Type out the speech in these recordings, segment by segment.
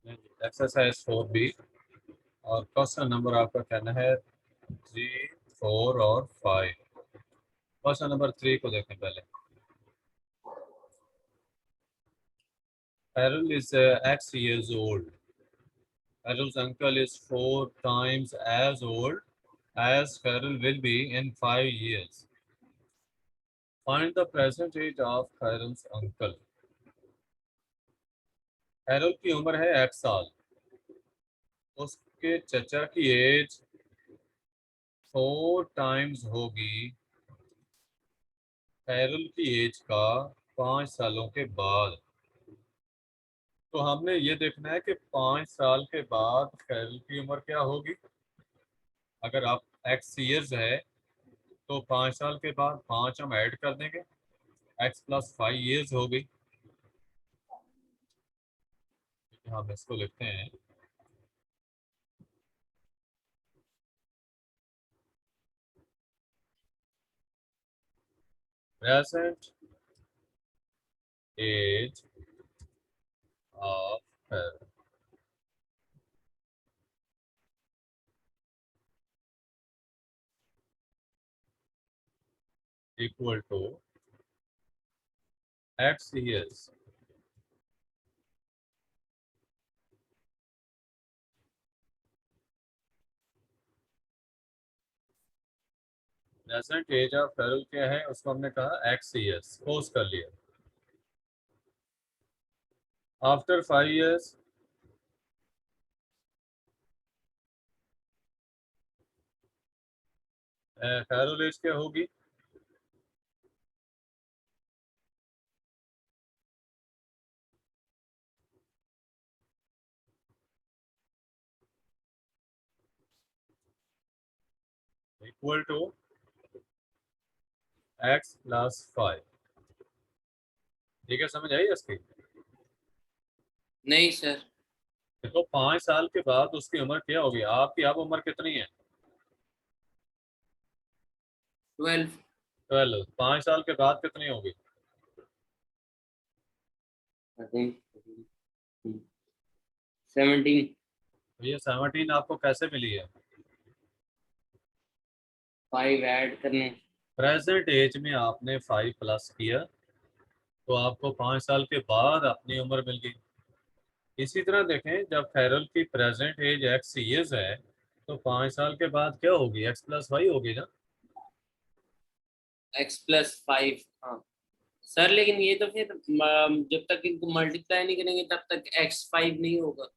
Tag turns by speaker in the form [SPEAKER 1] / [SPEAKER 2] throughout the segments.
[SPEAKER 1] Exercise 4B और question number आपका कहना है 3, 4 और 5। क्वेश्चन नंबर 3 को देखें पहले। Carol is X years old. Carol's uncle is 4 times as old as Carol will be in 5 years. Find the present age of Carol's uncle. Carol की उम्र है X साल, उसके चचा की एज 4 टाइम्स होगी कैरल की एज का 5 सालों के बाद। तो हमने ये देखना है कि 5 साल के बाद कैरल की उम्र क्या होगी। अगर आप एक्स ईयर्स है तो 5 साल के बाद 5 हम ऐड कर देंगे, एक्स प्लस 5 ईयर्स हो गई। हम इसको लिखते हैं present age of Carol equal to X years present age of Carol क्या है, उसको हमने कहा एक्स ईयर्स, पोज कर लिया। आफ्टर 5 ईयर्स कैरल एज क्या होगी, इक्वल टू एक्स प्लस 5। ठीक है, समझ आई इसकी।
[SPEAKER 2] नहीं सर।
[SPEAKER 1] देखो 5 साल के बाद उसकी उम्र क्या होगी, आपकी अब उम्र कितनी है,
[SPEAKER 2] 12।
[SPEAKER 1] 12। 5 साल के बाद कितनी होगी,
[SPEAKER 2] 17।
[SPEAKER 1] तो ये 17 आपको कैसे मिली है,
[SPEAKER 2] 5 ऐड करने।
[SPEAKER 1] प्रेजेंट एज में आपने 5 प्लस किया तो आपको 5 साल के बाद अपनी उम्र मिल गई। इसी तरह देखें, जब खैरुल की प्रेजेंट एज एक्स ईयर्स है तो 5 साल के बाद क्या होगी, एक्स प्लस वाई होगी ना।
[SPEAKER 2] x+5। हाँ सर, लेकिन ये तो फिर जब तक इनको मल्टीप्लाई नहीं करेंगे तब तक x5 नहीं होगा।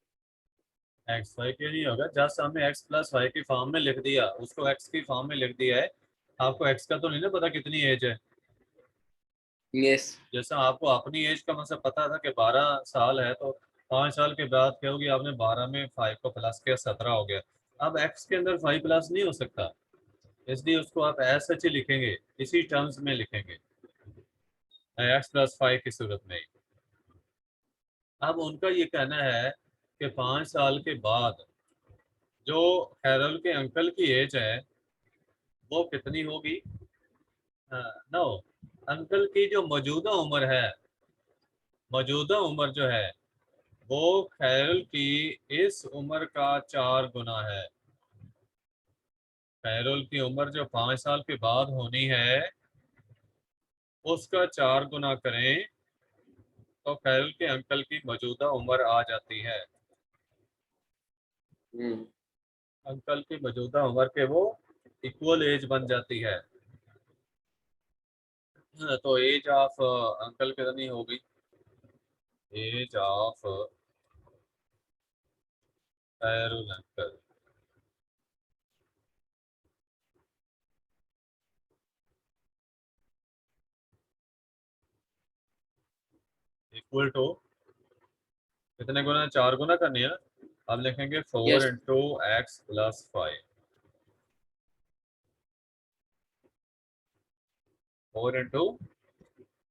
[SPEAKER 1] एक्स वाई क्यों नहीं होगा, जस्ट हमने एक्स प्लस वाई की फॉर्म में लिख दिया, उसको एक्स की फॉर्म में लिख दिया है। आपको एक्स का तो नहीं ना पता कितनी एज है।
[SPEAKER 2] यस।
[SPEAKER 1] जैसा आपको अपनी एज का मतलब पता था कि 12 साल है, तो 5 साल के बाद क्या होगी, आपने 12 में 5 को प्लस किया, 17 हो गया। अब एक्स के अंदर 5 प्लस नहीं हो सकता, इसलिए उसको आप एज सच ही लिखेंगे, इसी टर्म्स में लिखेंगे, एक्स प्लस 5 की सूरत में। अब उनका ये कहना है कि 5 साल के बाद जो हैरल के अंकल की एज है वो कितनी होगी। नो, अंकल की जो मौजूदा उम्र है, मौजूदा उम्र जो है वो खैरुल की इस उम्र का 4 गुना है। खैरुल की उम्र जो 5 साल के बाद होनी है उसका 4 गुना करें तो खैरुल के अंकल की मौजूदा उम्र आ जाती है।
[SPEAKER 2] हम्म।
[SPEAKER 1] अंकल की मौजूदा उम्र के वो इक्वल एज बन जाती है। तो एज ऑफ अंकल कितनी होगी, age of Khairul uncle equal to कितने गुना, 4 गुना करनी है ना। अब लिखेंगे 4
[SPEAKER 2] yes.
[SPEAKER 1] Into x plus 5, 4 into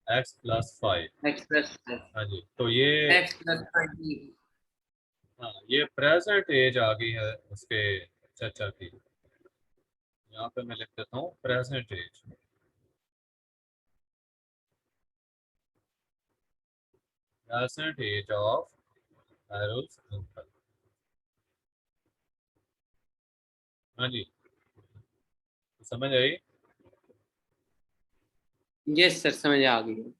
[SPEAKER 1] x plus 5।
[SPEAKER 2] x+5।
[SPEAKER 1] हाँ जी, तो ये
[SPEAKER 2] x+5।
[SPEAKER 1] हाँ ये प्रेजेंट एज आ गई है उसके चचा की। यहाँ पे मैं लिख देता हूँ present age, present age of Eros simple. हाँ जी, समझ आई?
[SPEAKER 2] यस सर, समझ आ गई।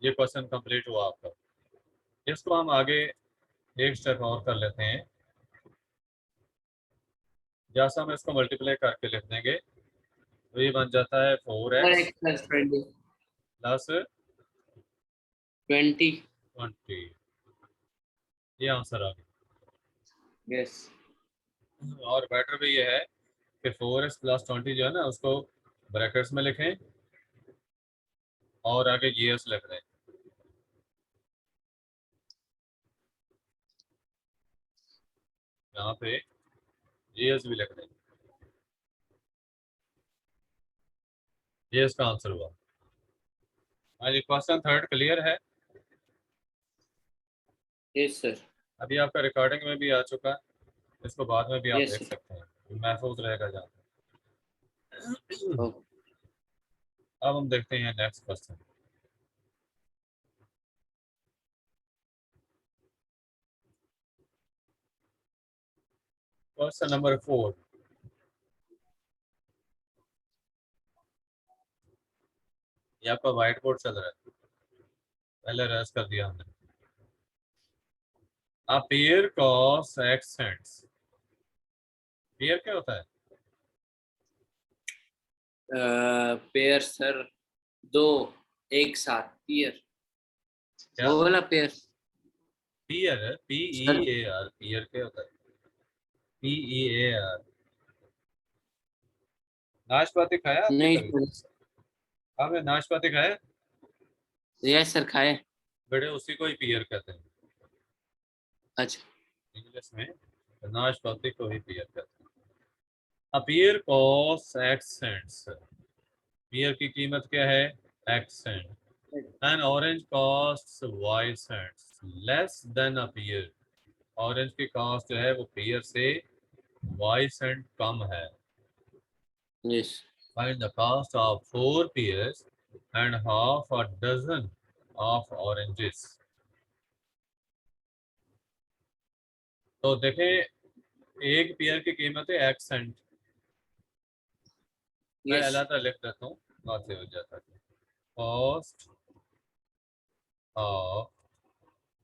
[SPEAKER 1] ये क्वेश्चन कंप्लीट हुआ आपका। इसको हम आगे एक स्टेप और कर लेते हैं। जैसा हम इसको मल्टीप्लाई करके लिख देंगे तो ये बन जाता है four
[SPEAKER 2] sir
[SPEAKER 1] x
[SPEAKER 2] x plus 20।
[SPEAKER 1] Plus
[SPEAKER 2] 20।
[SPEAKER 1] 20। ये आंसर आ
[SPEAKER 2] यस।
[SPEAKER 1] गया। और बेटर भी ये है कि 4x+20 जो है ना उसको ब्रैकेट्स में लिखें और आगे जीएस लिख दें। यहाँ पे जीएस भी लिख दें। ये इसका आंसर हुआ। हाँ जी, क्वेश्चन थर्ड क्लियर है।
[SPEAKER 2] Yes sir.
[SPEAKER 1] अभी आपका रिकॉर्डिंग में भी आ चुका है, इसको बाद में भी आप
[SPEAKER 2] यस
[SPEAKER 1] देख
[SPEAKER 2] सर।
[SPEAKER 1] सकते हैं, महफूज रहेगा जहाँ पे।
[SPEAKER 2] ओके।
[SPEAKER 1] अब हम देखते हैं नेक्स्ट क्वेश्चन। Question number 4। ये आपका व्हाइट बोर्ड चल रहा है, पहले रेस कर दिया हमने। A pair costs X cents। Pair क्या होता है?
[SPEAKER 2] पेयर सर, दो एक साथ पेयर।
[SPEAKER 1] क्या?
[SPEAKER 2] वो वाला पेयर।
[SPEAKER 1] पियर है, P E
[SPEAKER 2] sir
[SPEAKER 1] A R. Pier क्या होता है? PEAR। नाशपाती खाया आपने
[SPEAKER 2] नहीं
[SPEAKER 1] कभी?
[SPEAKER 2] सर।
[SPEAKER 1] आपने नाशपाती खाया?
[SPEAKER 2] यस सर, खाए।
[SPEAKER 1] बड़े उसी को ही पियर कहते हैं
[SPEAKER 2] अच्छा।
[SPEAKER 1] इंग्लिश में। नाशपाती को ही पियर कहते हैं। A pear costs X cents। पियर की कीमत क्या है? X cent। An orange costs Y cents less than a pear। Orange की कॉस्ट जो है वो पेयर से Y cent कम है।
[SPEAKER 2] Yes.
[SPEAKER 1] Find the cost of 4 pears and half a dozen of oranges। तो देखें, एक पेयर की कीमत है X सेंट। मैं
[SPEAKER 2] यस।
[SPEAKER 1] अलग लिख देता हूँ, बात हो जाता है। Cost of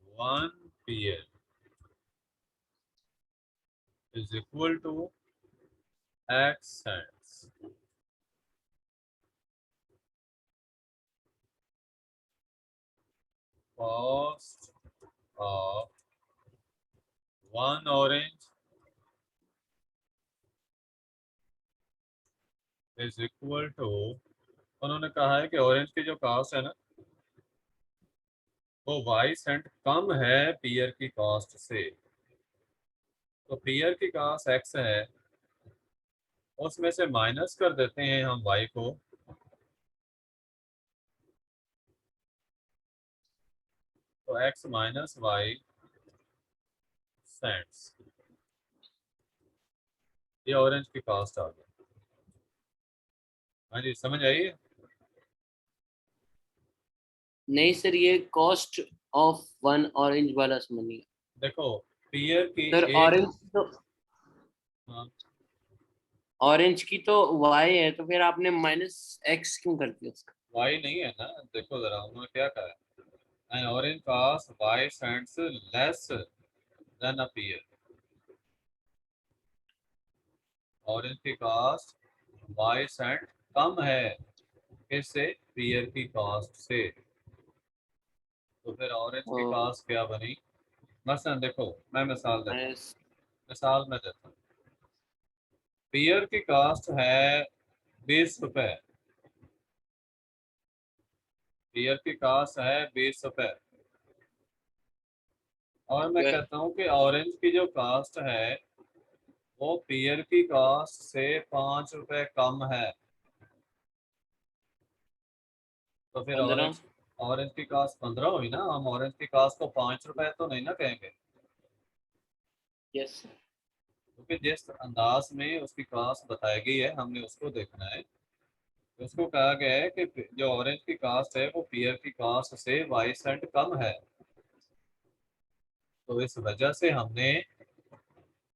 [SPEAKER 1] 1 pear is equal to X cents. Cost of 1 orange is equal to, उन्होंने कहा है कि ऑरेंज की जो कॉस्ट है ना वो Y सेंट कम है पियर की कॉस्ट से। तो पियर की कॉस्ट X है, उसमें से माइनस कर देते हैं हम Y को, तो X माइनस Y सेंट्स। ये ऑरेंज की कॉस्ट आ गई। हाँ जी, समझ आई?
[SPEAKER 2] नहीं सर, ये कॉस्ट ऑफ वन ऑरेंज वाला समझ नहीं।
[SPEAKER 1] देखो, पियर की
[SPEAKER 2] सर
[SPEAKER 1] एक,
[SPEAKER 2] ऑरेंज तो,
[SPEAKER 1] हाँ,
[SPEAKER 2] ऑरेंज की तो वाई है, तो फिर आपने माइनस एक्स क्यों कर दिया उसका?
[SPEAKER 1] Y नहीं है ना। देखो जरा उन्होंने क्या कहा है, an orange cost Y cents less than a pear. Orange की कॉस्ट Y सेंट कम है किससे? पियर की कॉस्ट से। तो फिर ऑरेंज की कॉस्ट क्या बनी? मसलन देखो, मैं मिसाल देता हूँ।
[SPEAKER 2] माइनस।
[SPEAKER 1] मिसाल में देता हूँ, पियर की कॉस्ट है 20 रुपए। पियर की कॉस्ट है 20 रुपए। और मैं कहता हूँ कि ऑरेंज की जो कॉस्ट है वो पियर की कॉस्ट से 5 रुपए कम है। तो फिर
[SPEAKER 2] 15।
[SPEAKER 1] ऑरेंज ऑरेंज की कॉस्ट 15 हुई ना। हम ऑरेंज की कॉस्ट को 5 रुपए तो नहीं ना कहेंगे,
[SPEAKER 2] यस सर।
[SPEAKER 1] क्योंकि जिस अंदाज में उसकी कॉस्ट बताई गई है हमने उसको देखना है। उसको कहा गया है कि जो ऑरेंज की कास्ट है वो पीयर की कास्ट से 22 सेंट कम है, तो इस वजह से हमने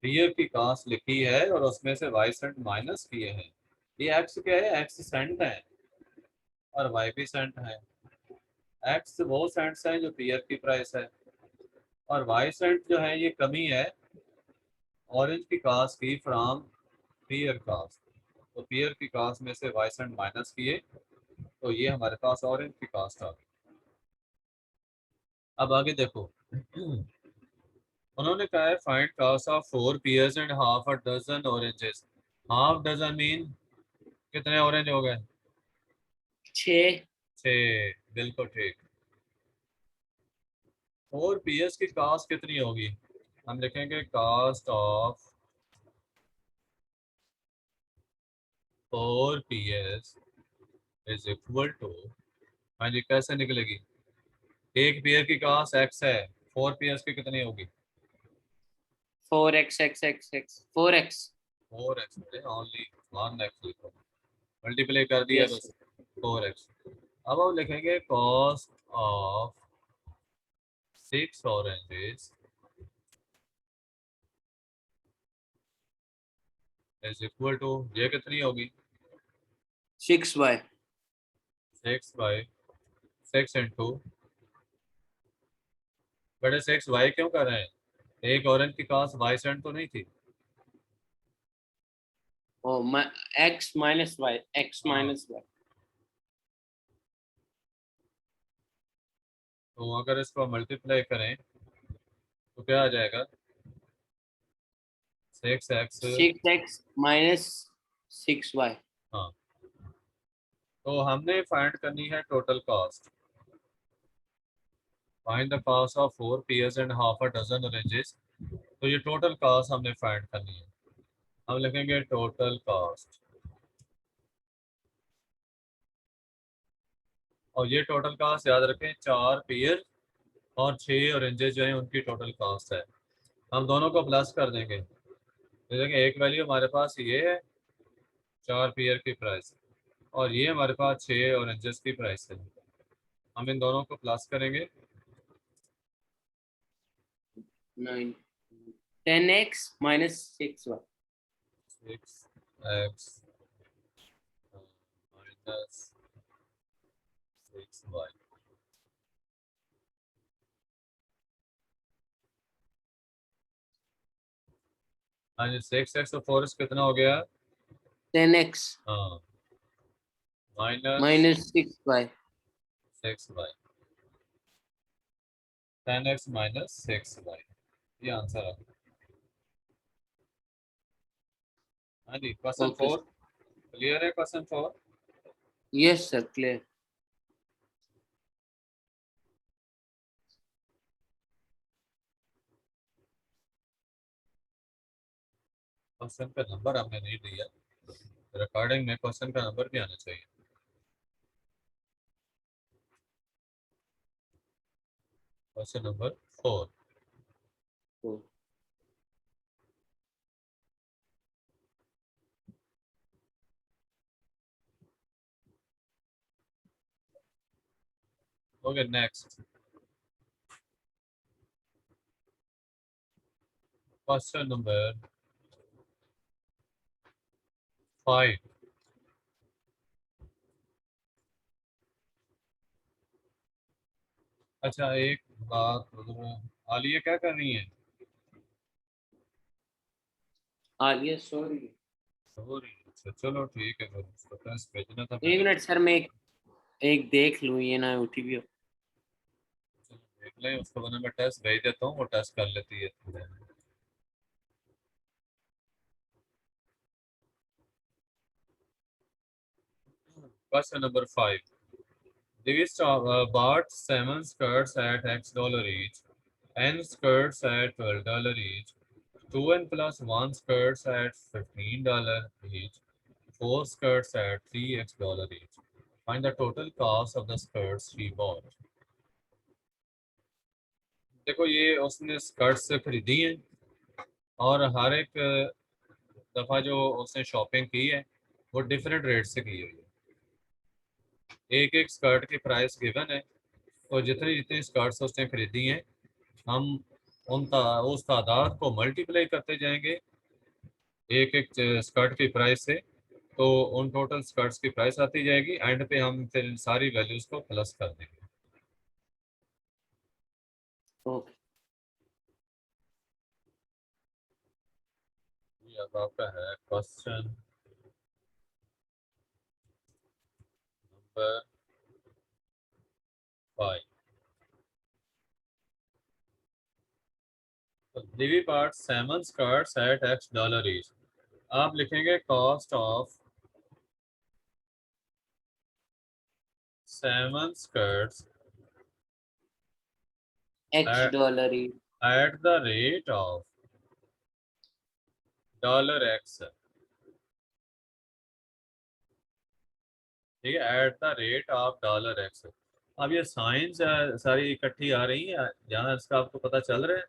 [SPEAKER 1] पीयर की कास्ट लिखी है और उसमें से 22 सेंट माइनस किए हैं। ये एक्स क्या है, एक्स सेंट है और वाई भी सेंट है। एक्स वो सेंट्स है जो पीयर की प्राइस है, और वाई सेंट जो है ये कमी है ऑरेंज की कास्ट की फ्रॉम पीयर कास्ट। तो पीयर की कास्ट में से 22 सेंट माइनस किए तो ये हमारे पास ऑरेंज की कास्ट आ गई। अब आगे देखो, उन्होंने कहा है find cost of 4 pears and half a dozen oranges. Half dozen mean कितने ऑरेंज हो गए?
[SPEAKER 2] 6।
[SPEAKER 1] 6, बिल्कुल ठीक। 4 pears की कास्ट कितनी होगी? हम लिखेंगे cost of 4 pears is equal to, हाँ जी कैसे निकलेगी? एक पेयर की कास्ट एक्स है, 4 pears की कितनी होगी?
[SPEAKER 2] 4x x x x 4x।
[SPEAKER 1] 4x, only 1x लिखो, मल्टीप्लाई कर दिया
[SPEAKER 2] यस
[SPEAKER 1] तो 4x। अब हम लिखेंगे cost of 6 oranges is equal to, ये कितनी होगी?
[SPEAKER 2] 6y।
[SPEAKER 1] 6/6 इंटू, बड़े 6y क्यों कर रहे हैं? एक ऑरेंज की कास्ट 22 सेंट तो नहीं थी?
[SPEAKER 2] ओ x माइनस y, x
[SPEAKER 1] हाँ,
[SPEAKER 2] माइनस y।
[SPEAKER 1] तो अगर इसको मल्टीप्लाई करें तो क्या आ जाएगा? 6x।
[SPEAKER 2] 6x minus 6y।
[SPEAKER 1] हाँ, तो हमने फाइंड करनी है total cost. Find the cost of 4 pears and half a dozen oranges. तो ये टोटल कॉस्ट हमने फाइंड करनी है। हम लिखेंगे टोटल कॉस्ट, और ये टोटल कॉस्ट याद रखें 4 pear और 6 ऑरेंजेस जो है उनकी टोटल कॉस्ट है। हम दोनों को प्लस कर देंगे, तो देखिए एक वैल्यू हमारे पास ये है 4 pear की प्राइस, और ये हमारे पास 6 ऑरेंजेस की प्राइस है। हम इन दोनों को प्लस करेंगे।
[SPEAKER 2] 9 10x minus 6y।
[SPEAKER 1] 6x minus 6y। हाँ जी, 6x और 4x कितना हो गया?
[SPEAKER 2] 10x
[SPEAKER 1] हाँ, minus
[SPEAKER 2] minus 6y।
[SPEAKER 1] 6y। 10x minus 6y, ये आंसर है। हाँ जी, क्वेश्चन
[SPEAKER 2] ओके
[SPEAKER 1] 4 क्लियर है? Question 4,
[SPEAKER 2] yes sir clear.
[SPEAKER 1] Question का नंबर हमने नहीं दिया, रिकॉर्डिंग में क्वेश्चन का नंबर भी आना चाहिए। Question number 4, okay next question number 5। अच्छा एक बात, आलिया क्या कर रही है?
[SPEAKER 2] आलिया सॉरी।
[SPEAKER 1] सो रही है? अच्छा चलो ठीक है, फिर उसको टेस्ट भेजना था
[SPEAKER 2] एक
[SPEAKER 1] मैंने।
[SPEAKER 2] मिनट सर, मैं एक देख लूँ ये ना उठी भी हो।
[SPEAKER 1] चलो देख लें उसको, वरना मैं टेस्ट भेज देता हूँ, वो टेस्ट कर लेती है थोड़ा। Question number 5, These bought 7 skirts at $X each, and skirts at $12 each, 2 and plus 1 skirts at $15 each, 4 skirts at $3 each. Find the total cost of the skirts she bought. देखो ये उसने स्कर्ट्स खरीदी हैं और हर एक दफ़ा जो उसने शॉपिंग की है वो डिफरेंट रेट से की हुई है। एक एक स्कर्ट की प्राइस गिवन है, तो जितनी जितनी स्कर्ट्स उसने खरीदी हैं हम उस तादाद को मल्टीप्लाई करते जाएंगे एक एक स्कर्ट की प्राइस से, तो उन टोटल स्कर्ट्स की प्राइस आती जाएगी। एंड पे हम फिर इन सारी वैल्यूज को प्लस कर देंगे।
[SPEAKER 2] ओके
[SPEAKER 1] ये अब आपका है क्वेश्चन नंबर 5। दिवी part 7 skirts at $X each. आप लिखेंगे cost of 7 skirts
[SPEAKER 2] $X
[SPEAKER 1] at the rate of $X। ठीक है, at the rate of $X। अब ये साइंस सारी इकट्ठी आ रही है, जहाँ इसका आपको पता चल रहा है।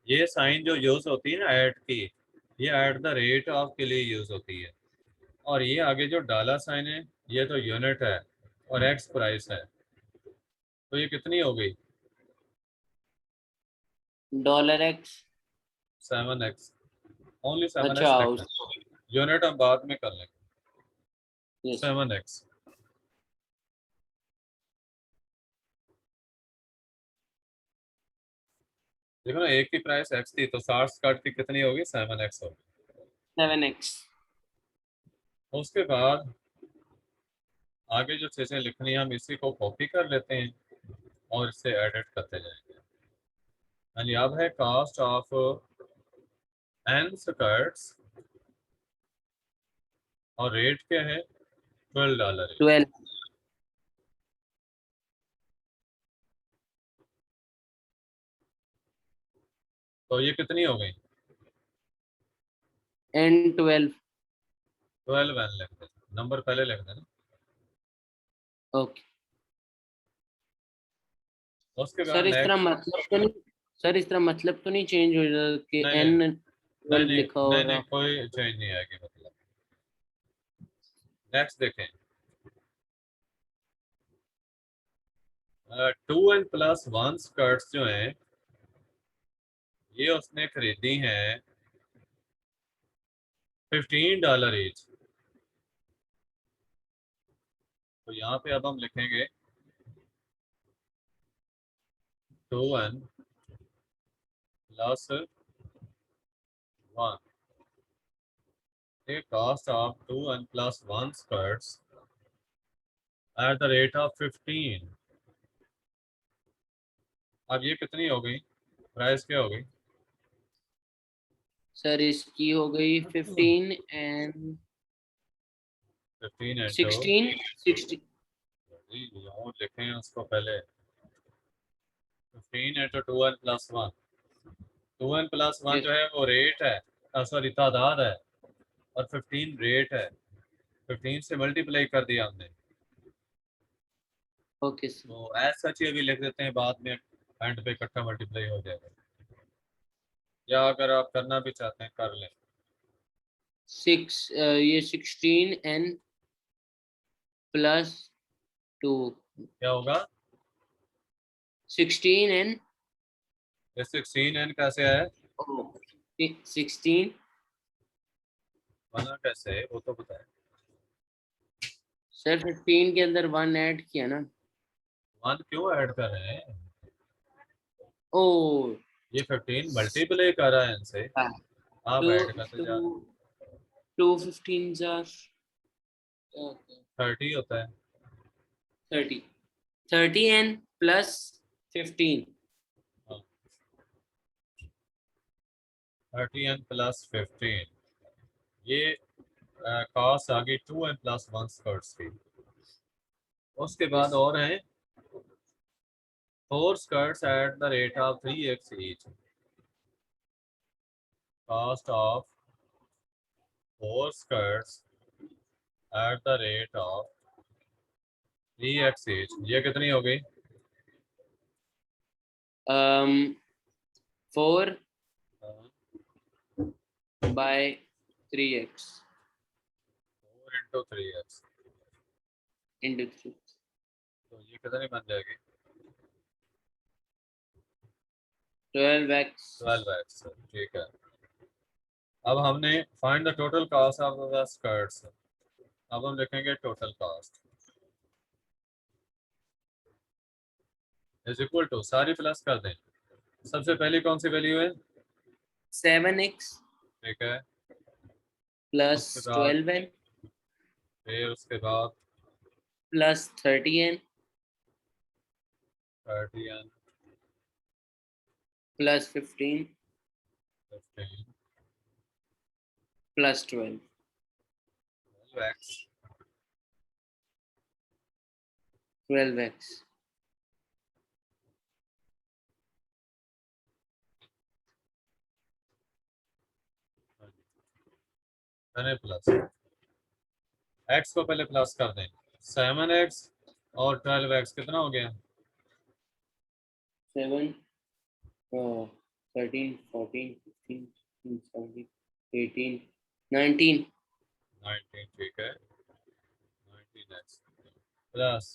[SPEAKER 1] ये साइन जो यूज होती है ना एट की, ये एट द रेट ऑफ के लिए यूज होती है। और ये आगे जो डॉलर साइन है, ये तो यूनिट है और एक्स प्राइस है। तो ये कितनी हो गई?
[SPEAKER 2] $X।
[SPEAKER 1] 7x। ओनली 7x
[SPEAKER 2] अच्छा
[SPEAKER 1] लिखना है, यूनिट हम बाद में कर लेंगे।
[SPEAKER 2] Yes
[SPEAKER 1] 7x। देखो ना, एक की प्राइस एक्स थी तो 60 स्कर्ट की कितनी होगी? 7x होगी।
[SPEAKER 2] 7X।
[SPEAKER 1] उसके बाद आगे जो चीजें लिखनी है हम इसी को कॉपी कर लेते हैं और इससे एडिट करते जाएंगे। यानी अब है कॉस्ट ऑफ n स्कर्ट्स और रेट क्या है? $12।
[SPEAKER 2] 12
[SPEAKER 1] तो ये कितनी हो गई?
[SPEAKER 2] and 12।
[SPEAKER 1] 12 n लिख दे, नंबर पहले लिख देना।
[SPEAKER 2] ओके
[SPEAKER 1] उसके बाद
[SPEAKER 2] सर इस तरह
[SPEAKER 1] नेक्स्ट।
[SPEAKER 2] मतलब तो नहीं, सर इस तरह मतलब तो नहीं चेंज हो जाता कि
[SPEAKER 1] नहीं नहीं
[SPEAKER 2] N
[SPEAKER 1] नहीं
[SPEAKER 2] 12
[SPEAKER 1] नहीं
[SPEAKER 2] लिखा
[SPEAKER 1] नहीं
[SPEAKER 2] और
[SPEAKER 1] नहीं, कोई चेंज नहीं आएगी मतलब। नेक्स्ट देखें, 2n+1 स्कर्ट्स जो हैं ये उसने खरीदी हैं $15 ईच। तो यहाँ पे अब हम लिखेंगे 2n+1। The cost of 2n+1 skirts at the rate of 15। अब ये कितनी हो गई? प्राइस क्या हो गई?
[SPEAKER 2] सर इसकी हो गई 15 and
[SPEAKER 1] 15 इंटू
[SPEAKER 2] 16 60।
[SPEAKER 1] यहाँ लिखें उसको पहले, 15 इंटू 2n+1। 2n+1
[SPEAKER 2] यस
[SPEAKER 1] जो है वो रेट है, सॉरी तादाद है, और 15 रेट है। 15 से मल्टीप्लाई कर दिया हमने।
[SPEAKER 2] ओके सर
[SPEAKER 1] तो एज सच ही अभी लिख देते हैं, बाद में एंड पे इकट्ठा मल्टीप्लाई हो जाएगा। या अगर आप करना भी चाहते हैं कर लें।
[SPEAKER 2] 6 ये 16 and +2
[SPEAKER 1] क्या होगा?
[SPEAKER 2] 16 and
[SPEAKER 1] ये 16n कैसे है?
[SPEAKER 2] 16
[SPEAKER 1] बना कैसे है वो तो बताए।
[SPEAKER 2] सर 15 के अंदर 1 ऐड किया ना।
[SPEAKER 1] 1 क्यों ऐड कर रहे हैं?
[SPEAKER 2] ओ
[SPEAKER 1] ये 15 मल्टीप्लाई कर रहा है इनसे, आप
[SPEAKER 2] टू
[SPEAKER 1] ऐड करते
[SPEAKER 2] टू
[SPEAKER 1] जा रहे हैं।
[SPEAKER 2] 2 15s are
[SPEAKER 1] 30 होता है।
[SPEAKER 2] 30 30 and +15।
[SPEAKER 1] हाँ, 30n+15। ये कॉस्ट आ गई 2n+1 स्कर्ट्स की। उसके बाद
[SPEAKER 2] यस
[SPEAKER 1] और हैं 4 skirts eight the rate of 3x each. Cost of 4 skirts eight the rate of 3x each. ये कितनी हो गई?
[SPEAKER 2] 4
[SPEAKER 1] 4
[SPEAKER 2] by 3x।
[SPEAKER 1] Into 3x।
[SPEAKER 2] into 3.
[SPEAKER 1] तो ये कितनी बन जाएगी?
[SPEAKER 2] 12x
[SPEAKER 1] 12x। ठीक है। अब हमने find the total cost of the skirts. अब हम लिखेंगे total cost is equal to, सारी प्लस कर दें। सबसे पहली कौन सी वैल्यू है?
[SPEAKER 2] 7x
[SPEAKER 1] ठीक है।
[SPEAKER 2] plus
[SPEAKER 1] उसके बाद
[SPEAKER 2] 12n
[SPEAKER 1] फिर उसके बाद
[SPEAKER 2] plus 30n
[SPEAKER 1] 30n
[SPEAKER 2] plus 15
[SPEAKER 1] 15
[SPEAKER 2] plus 12.
[SPEAKER 1] 12x
[SPEAKER 2] 12x.
[SPEAKER 1] Plus x को पहले प्लस कर दें। 7x और 12x कितना हो गया?
[SPEAKER 2] 7, 13, 14, 15, 16, 17, 18, 19.
[SPEAKER 1] 19। ठीक है। 19x प्लस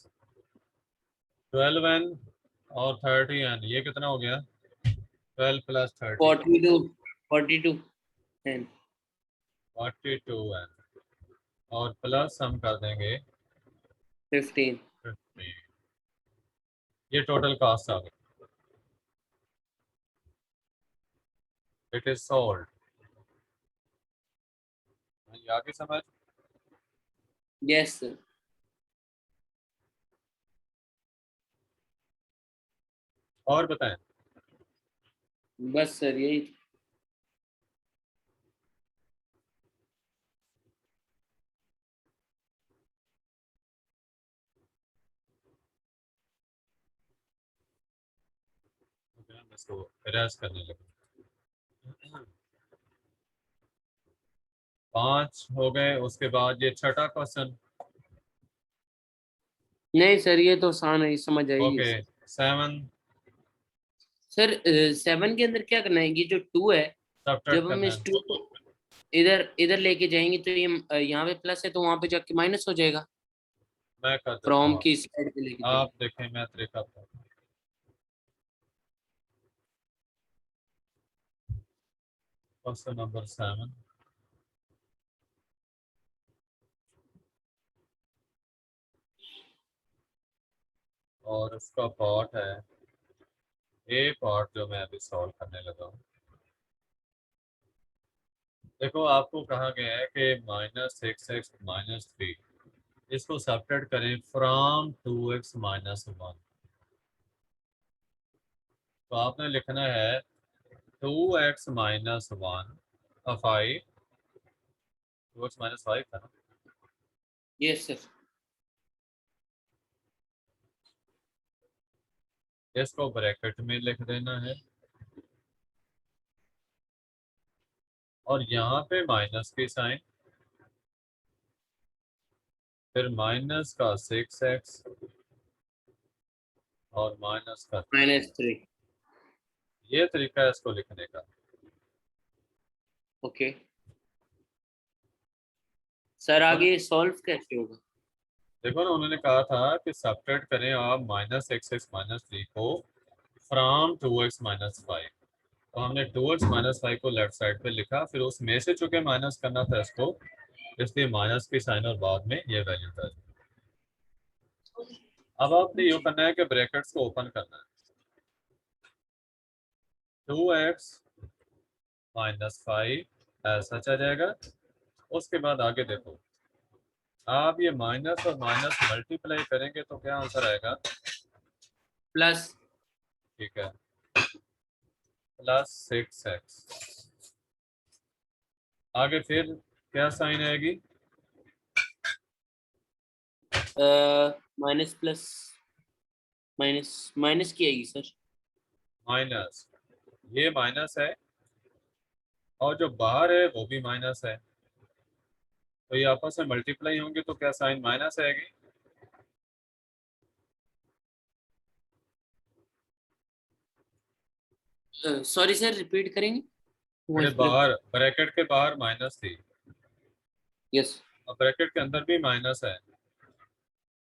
[SPEAKER 1] 12n और 30n, ये कितना हो गया? 12 प्लस 30
[SPEAKER 2] 42 and
[SPEAKER 1] 42n और प्लस हम कर देंगे
[SPEAKER 2] 15.
[SPEAKER 1] 15। ये टोटल कॉस्ट आ गई। It is sold. आगे समझ।
[SPEAKER 2] Yes sir.
[SPEAKER 1] और बताएं।
[SPEAKER 2] बस सर यही।
[SPEAKER 1] इसको इरेज करने लगे। 5 हो गए। उसके बाद ये छठा क्वेश्चन।
[SPEAKER 2] नहीं सर ये तो आसान है, समझ आएगी
[SPEAKER 1] ओके।
[SPEAKER 2] सर।
[SPEAKER 1] 7
[SPEAKER 2] सर 7 के अंदर क्या करना है, ये जो 2 है
[SPEAKER 1] सब्ट्रैक्ट
[SPEAKER 2] जब हम
[SPEAKER 1] करना
[SPEAKER 2] इस
[SPEAKER 1] है।
[SPEAKER 2] 2 को इधर इधर लेके जाएंगे तो ये यहाँ पे प्लस है तो वहां पे जाके माइनस हो जाएगा।
[SPEAKER 1] मैं कर देता
[SPEAKER 2] फ्रॉम
[SPEAKER 1] हूँ।
[SPEAKER 2] की साइड पे लेके
[SPEAKER 1] आप
[SPEAKER 2] जाएंगे।
[SPEAKER 1] देखें, मैं तरीका था। Question number 7। और उसका पार्ट है ए पार्ट, जो मैं अभी सॉल्व करने लगा हूँ। देखो, आपको कहा गया है कि -6x -3, इसको सब्ट्रैक्ट करें फ्रॉम 2x -1। तो आपने लिखना है 2x -1 5, 2x -5 था ना।
[SPEAKER 2] Yes sir.
[SPEAKER 1] इसको ब्रैकेट में लिख देना है और यहाँ पे माइनस की साइन, फिर माइनस का 6x और माइनस का 3।
[SPEAKER 2] -3।
[SPEAKER 1] ये तरीका है इसको लिखने का।
[SPEAKER 2] ओके सर,
[SPEAKER 1] और
[SPEAKER 2] आगे सॉल्व कैसे होगा?
[SPEAKER 1] देखो ना, उन्होंने कहा था कि सब्ट्रैक्ट करें आप -6x -3 को फ्रॉम 2x -5। तो हमने 2x -5 को लेफ्ट साइड पे लिखा, फिर उसमें से चूंकि माइनस करना था इसको, इसलिए माइनस की साइन और बाद में ये वैल्यू था। अब आपने ये करना है कि ब्रैकेट्स को ओपन करना है। 2x -5 ऐसा आ जाएगा। उसके बाद आगे देखो, आप ये माइनस और माइनस मल्टीप्लाई करेंगे तो क्या आंसर आएगा?
[SPEAKER 2] प्लस।
[SPEAKER 1] ठीक है, +6x। आगे फिर क्या साइन आएगी?
[SPEAKER 2] माइनस प्लस माइनस माइनस की आएगी सर।
[SPEAKER 1] माइनस, ये माइनस है और जो बाहर है वो भी माइनस है, तो ये आपस में मल्टीप्लाई होंगे तो क्या साइन माइनस आएगी?
[SPEAKER 2] सॉरी सर, रिपीट करेंगे?
[SPEAKER 1] अरे
[SPEAKER 2] वॉइस ब्रेक।
[SPEAKER 1] बाहर, ब्रैकेट के बाहर माइनस थी
[SPEAKER 2] यस।
[SPEAKER 1] और ब्रैकेट के अंदर भी माइनस है,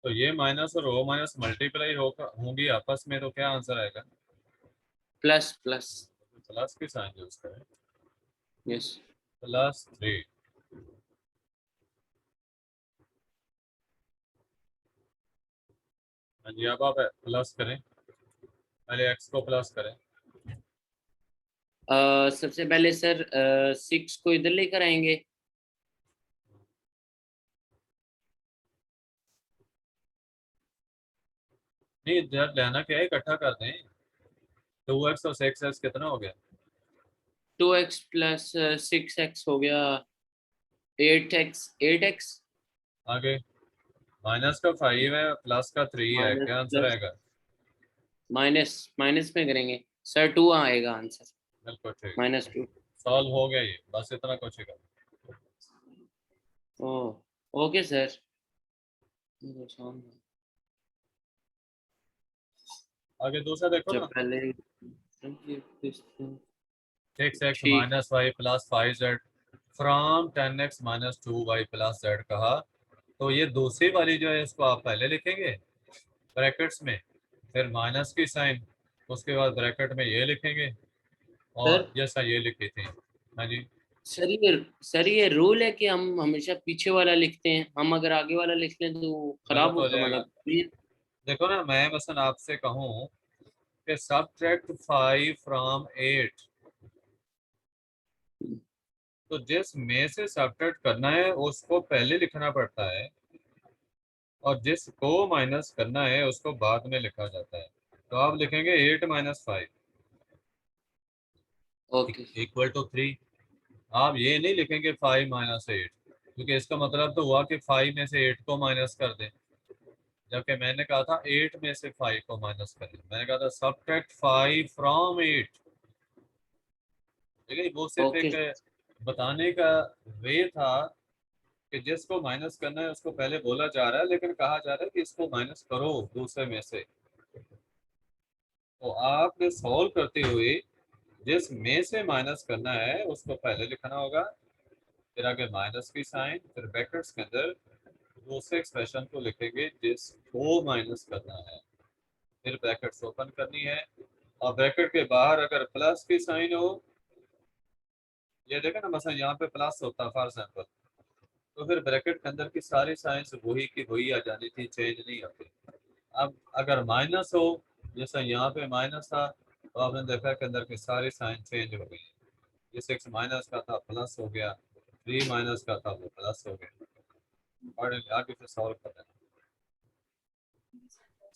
[SPEAKER 1] तो ये माइनस और ओ माइनस मल्टीप्लाई होंगी आपस में, तो क्या आंसर आएगा?
[SPEAKER 2] Plus plus.
[SPEAKER 1] प्लस की साइन यूज करें,
[SPEAKER 2] यस।
[SPEAKER 1] +3। हाँ जी, अब आप प्लस करें, पहले एक्स को प्लस करें।
[SPEAKER 2] सबसे पहले सर 6 को इधर लेकर आएंगे।
[SPEAKER 1] नहीं, इधर लेना क्या है, इकट्ठा कर दें। 2x और 6x कितना हो गया?
[SPEAKER 2] 2x प्लस 6x हो गया 8x। 8x
[SPEAKER 1] आगे माइनस का 5 है, प्लस का 3 है,
[SPEAKER 2] माइनस
[SPEAKER 1] क्या आंसर
[SPEAKER 2] प्लस
[SPEAKER 1] आएगा?
[SPEAKER 2] माइनस माइनस में करेंगे सर, 2 आएगा आंसर।
[SPEAKER 1] बिल्कुल ठीक।
[SPEAKER 2] -2।
[SPEAKER 1] सॉल्व हो गया ये, बस इतना कुछ ही कर।
[SPEAKER 2] Oh okay sir.
[SPEAKER 1] आगे दूसरा देखो
[SPEAKER 2] जब
[SPEAKER 1] ना।
[SPEAKER 2] पहले
[SPEAKER 1] 6x
[SPEAKER 2] ठीक।
[SPEAKER 1] Minus y plus 5z from 10x minus 2y plus z कहा। तो ये दूसरी वाली जो है इसको आप पहले लिखेंगे ब्रैकेट्स में, फिर माइनस की साइन, उसके बाद ब्रैकेट में ये लिखेंगे,
[SPEAKER 2] सर
[SPEAKER 1] और जैसा ये लिखी थी। हाँ जी।
[SPEAKER 2] सर ये रूल है कि हम हमेशा पीछे वाला लिखते हैं, हम अगर आगे वाला लिख लें तो खराब
[SPEAKER 1] गलत हो
[SPEAKER 2] होगा
[SPEAKER 1] जाएगा।
[SPEAKER 2] मतलब।
[SPEAKER 1] देखो ना, मैं मसलन आपसे कहूँ कि सब्ट्रैक्ट 5 फ्रॉम 8, तो जिस में से सब्ट्रैक्ट करना है उसको पहले लिखना पड़ता है, और जिसको माइनस करना है उसको बाद में लिखा जाता है। तो आप लिखेंगे 8 - 5
[SPEAKER 2] ओके।
[SPEAKER 1] Equal to 3। आप ये नहीं लिखेंगे 5 - 8, क्योंकि इसका मतलब तो हुआ कि 5 में से 8 को माइनस कर दें, जबकि मैंने कहा था 8 में से 5 को माइनस कर दें। मैंने कहा था सब्ट्रैक्ट 5 फ्रॉम 8। ठीक है, वो सिर्फ
[SPEAKER 2] ओके।
[SPEAKER 1] एक बताने का वे था कि जिसको माइनस करना है उसको पहले बोला जा रहा है, लेकिन कहा जा रहा है कि इसको माइनस करो दूसरे में से। तो आपने सॉल्व करते हुए जिस में से माइनस करना है उसको पहले लिखना होगा, फिर आगे माइनस की साइन, फिर ब्रैकेट्स के अंदर दूसरे एक्सप्रेशन को लिखेंगे जिसको माइनस करना है, फिर ब्रैकेट्स ओपन करनी है, और ब्रैकेट के बाहर अगर प्लस की साइन हो, ये देखें ना, मसलन यहाँ पे प्लस होता फॉर एग्जाम्पल, तो फिर ब्रैकेट के अंदर की सारी साइंस वही की वही आ जानी थी, चेंज नहीं होती। अब अगर माइनस हो, जैसा यहाँ पे माइनस था, तो आपने देखा कि अंदर की सारी साइन चेंज हो गई। ये 6 माइनस का था प्लस हो गया, 3 माइनस का था वो प्लस हो गया। और आगे फिर सॉल्व कर देना।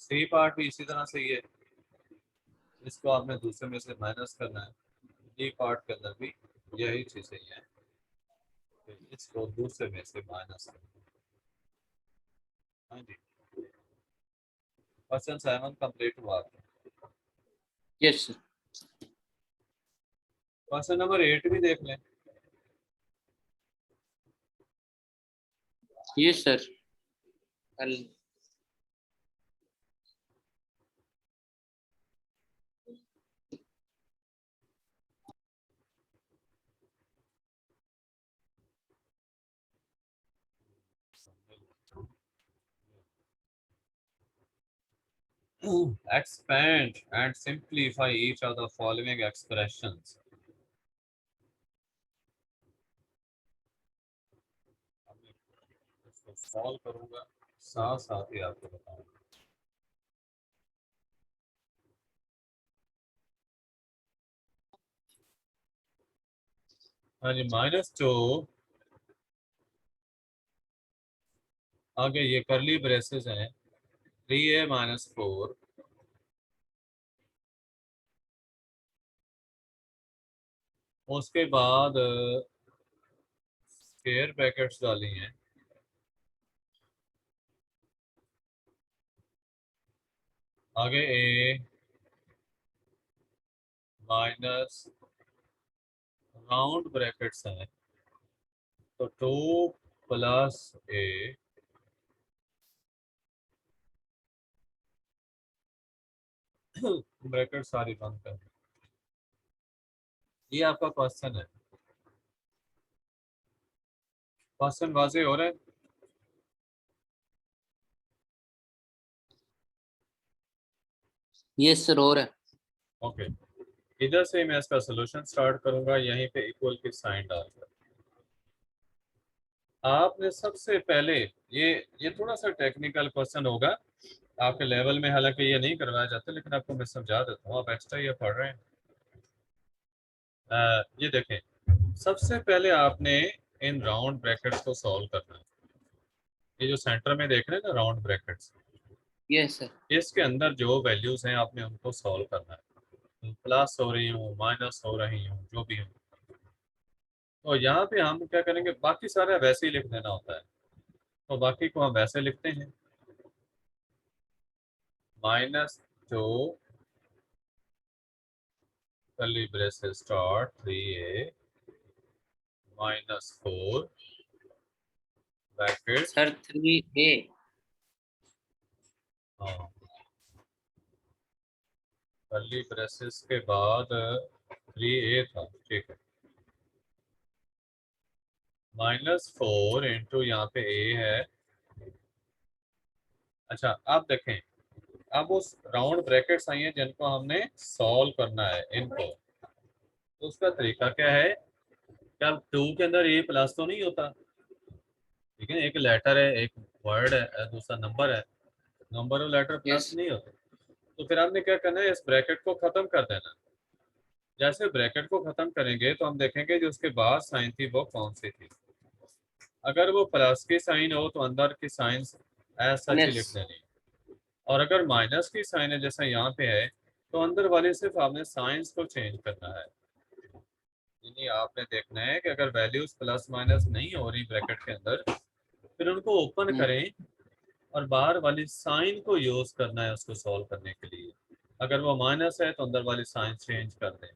[SPEAKER 1] सी पार्ट भी इसी तरह से ही है, इसको आपने दूसरे में से माइनस करना है। डी पार्ट के अंदर भी यही चीज़ें हैं, कि इसको दूसरे में से माइनस करना। हाँ जी, क्वेश्चन 7 कंप्लीट हुआ।
[SPEAKER 2] Yes sir.
[SPEAKER 1] क्वेश्चन नंबर 8 भी देख लें।
[SPEAKER 2] Yes sir. कल।
[SPEAKER 1] Expand and simplify each of the following expressions. इसको सॉल्व करूंगा, साथ साथ ही आपको बताऊंगा। हाँ जी, -2, आगे ये करली ब्रेसेस हैं, 3a - 4, उसके बाद स्क्वायर ब्रैकेट्स डाली हैं, आगे a माइनस राउंड ब्रैकेट्स हैं, तो 2 + a, ब्रैकेट सारी बंद कर। ये आपका क्वेश्चन है। क्वेश्चन वाजे हो रहा है?
[SPEAKER 2] यस सर हो रहा है।
[SPEAKER 1] ओके, इधर से मैं इसका सोल्यूशन स्टार्ट करूंगा, यहीं पे इक्वल की साइन डालकर। आपने सबसे पहले ये थोड़ा सा टेक्निकल क्वेश्चन होगा आपके लेवल में, हालांकि ये नहीं करवाया जाता, लेकिन आपको मैं समझा देता हूँ, आप एक्स्ट्रा ये पढ़ रहे हैं। ये देखें, सबसे पहले आपने इन राउंड ब्रैकेट्स को सॉल्व करना है। ये जो सेंटर में देख रहे हैं ना राउंड ब्रैकेट्स,
[SPEAKER 2] यस सर।
[SPEAKER 1] इसके अंदर जो वैल्यूज हैं आपने उनको सॉल्व करना है। प्लस हो रही हूँ, माइनस हो रही हूँ, जो भी हो। तो यहाँ पे हम क्या करेंगे, बाकी सारा वैसे ही लिख देना होता है, तो बाकी को हम वैसे लिखते हैं। -2 curly braces start 3a -4 bracket.
[SPEAKER 2] Sir 3a।
[SPEAKER 1] हाँ, कर्ली ब्रेसेस के बाद 3a था, ठीक है। -4 इंटू यहाँ पे a है। अच्छा, आप देखें, अब उस राउंड ब्रैकेट्स आई हैं जिनको हमने सॉल्व करना है इनको, तो उसका तरीका क्या है? क्या 2 के अंदर ए प्लस तो नहीं होता, ठीक है, एक लेटर है, एक वर्ड है, दूसरा नंबर है, नंबर और लेटर प्लस
[SPEAKER 2] यस।
[SPEAKER 1] नहीं होते। तो फिर आपने क्या करना है, इस ब्रैकेट को खत्म कर देना। जैसे ब्रैकेट को खत्म करेंगे तो हम देखेंगे जो उसके बाद साइन थी वो कौन सी थी। अगर वो प्लस की साइन हो तो अंदर की साइन एज सच ही
[SPEAKER 2] माइनस।
[SPEAKER 1] लिख देनी, और अगर माइनस की साइन है जैसा यहाँ पे है, तो अंदर वाले सिर्फ आपने साइंस को चेंज करना है। यानी आपने देखना है कि अगर वैल्यूज प्लस माइनस नहीं हो रही ब्रैकेट के अंदर, फिर उनको ओपन करें और बाहर वाली साइन को यूज करना है उसको सॉल्व करने के लिए। अगर वो माइनस है तो अंदर वाली साइन चेंज कर दें।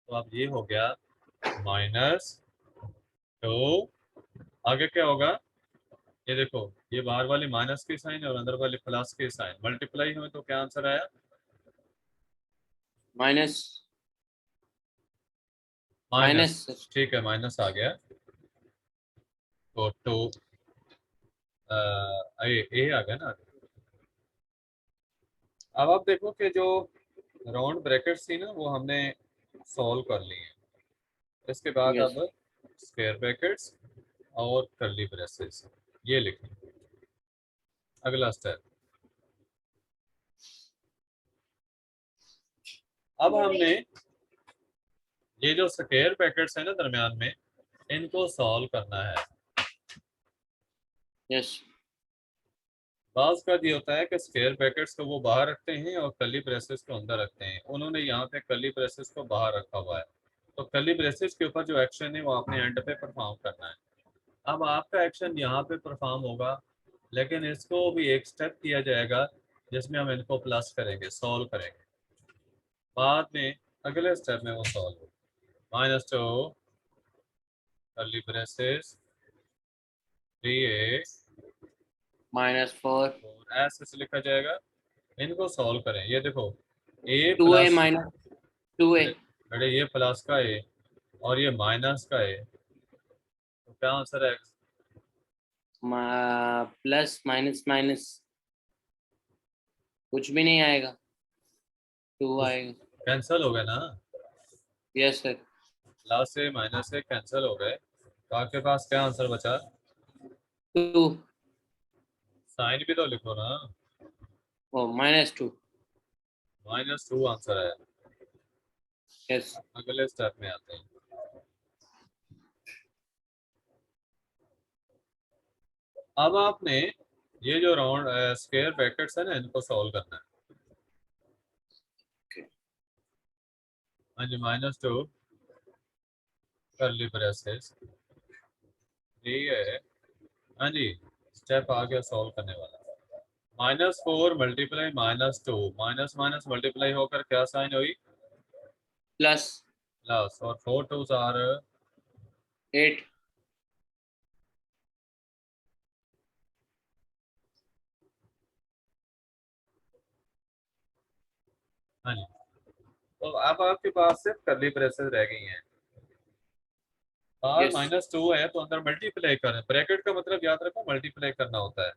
[SPEAKER 1] तो अब ये हो गया -2, आगे क्या होगा? ये देखो, ये बाहर वाली माइनस की साइन और अंदर वाली प्लस की साइन मल्टीप्लाई हुए तो क्या आंसर आया?
[SPEAKER 2] माइनस।
[SPEAKER 1] माइनस।
[SPEAKER 2] Minus sir.
[SPEAKER 1] ठीक है, माइनस आ गया, तो 2 ए आ गया ना। अब आप देखो कि जो राउंड ब्रैकेट्स थी ना वो हमने सॉल्व कर ली है। इसके बाद
[SPEAKER 2] यस।
[SPEAKER 1] अब स्क्वायर ब्रैकेट्स और कर्ली ब्रेसेस ये लिखें। अगला स्टेप, अब हमने ये जो स्क्वायर ब्रैकेट्स है ना दरमियान में, इनको सॉल्व करना है।
[SPEAKER 2] यस।
[SPEAKER 1] बाज का ये होता है कि स्क्वायर ब्रैकेट्स को वो बाहर रखते हैं और कर्ली ब्रेसेस को अंदर रखते हैं। उन्होंने यहाँ पे कर्ली ब्रेसेस को बाहर रखा हुआ है, तो कर्ली ब्रेसेस के ऊपर जो एक्शन है वो आपने एंड पे परफॉर्म करना है। अब आपका एक्शन यहाँ पे परफॉर्म होगा, लेकिन इसको भी एक स्टेप किया जाएगा जिसमें हम इनको प्लस करेंगे, सॉल्व करेंगे। बाद में अगले स्टेप में वो सॉल्व हो। -2 कर्ली ब्रेसेस 3a
[SPEAKER 2] -4
[SPEAKER 1] और ऐसे से लिखा जाएगा। इनको सॉल्व करें, ये देखो a
[SPEAKER 2] 2a
[SPEAKER 1] प्लस,
[SPEAKER 2] -2a
[SPEAKER 1] अरे ये प्लस का a और ये माइनस का a, तो क्या आंसर है?
[SPEAKER 2] प्लस माइनस माइनस कुछ भी नहीं आएगा, 2 आएगा।
[SPEAKER 1] कैंसिल हो गया ना,
[SPEAKER 2] यस सर।
[SPEAKER 1] प्लस से माइनस से कैंसिल हो गए, तो आपके पास क्या आंसर बचा?
[SPEAKER 2] 2।
[SPEAKER 1] साइन भी तो लिखो ना।
[SPEAKER 2] ओ -2।
[SPEAKER 1] -2 आंसर है।
[SPEAKER 2] यस।
[SPEAKER 1] अगले स्टेप में आते हैं। अब आपने ये जो राउंड स्क्वायर ब्रैकेट्स है ना इनको सॉल्व करना है। हाँ जी, -2 कर्ली ब्रेसेस, ठीक है। हाँ जी, स्टेप आ गया सॉल्व करने वाला। -4 मल्टीप्लाई -2, माइनस माइनस मल्टीप्लाई होकर क्या साइन हुई?
[SPEAKER 2] प्लस
[SPEAKER 1] प्लस, और 4 2s आर
[SPEAKER 2] 8।
[SPEAKER 1] हाँ जी, तो अब आपके पास सिर्फ कर्ली ब्रेसेस रह गई हैं। बाहर
[SPEAKER 2] यस।
[SPEAKER 1] -2 है तो अंदर मल्टीप्लाई करें, ब्रैकेट का मतलब याद रखो मल्टीप्लाई करना होता है।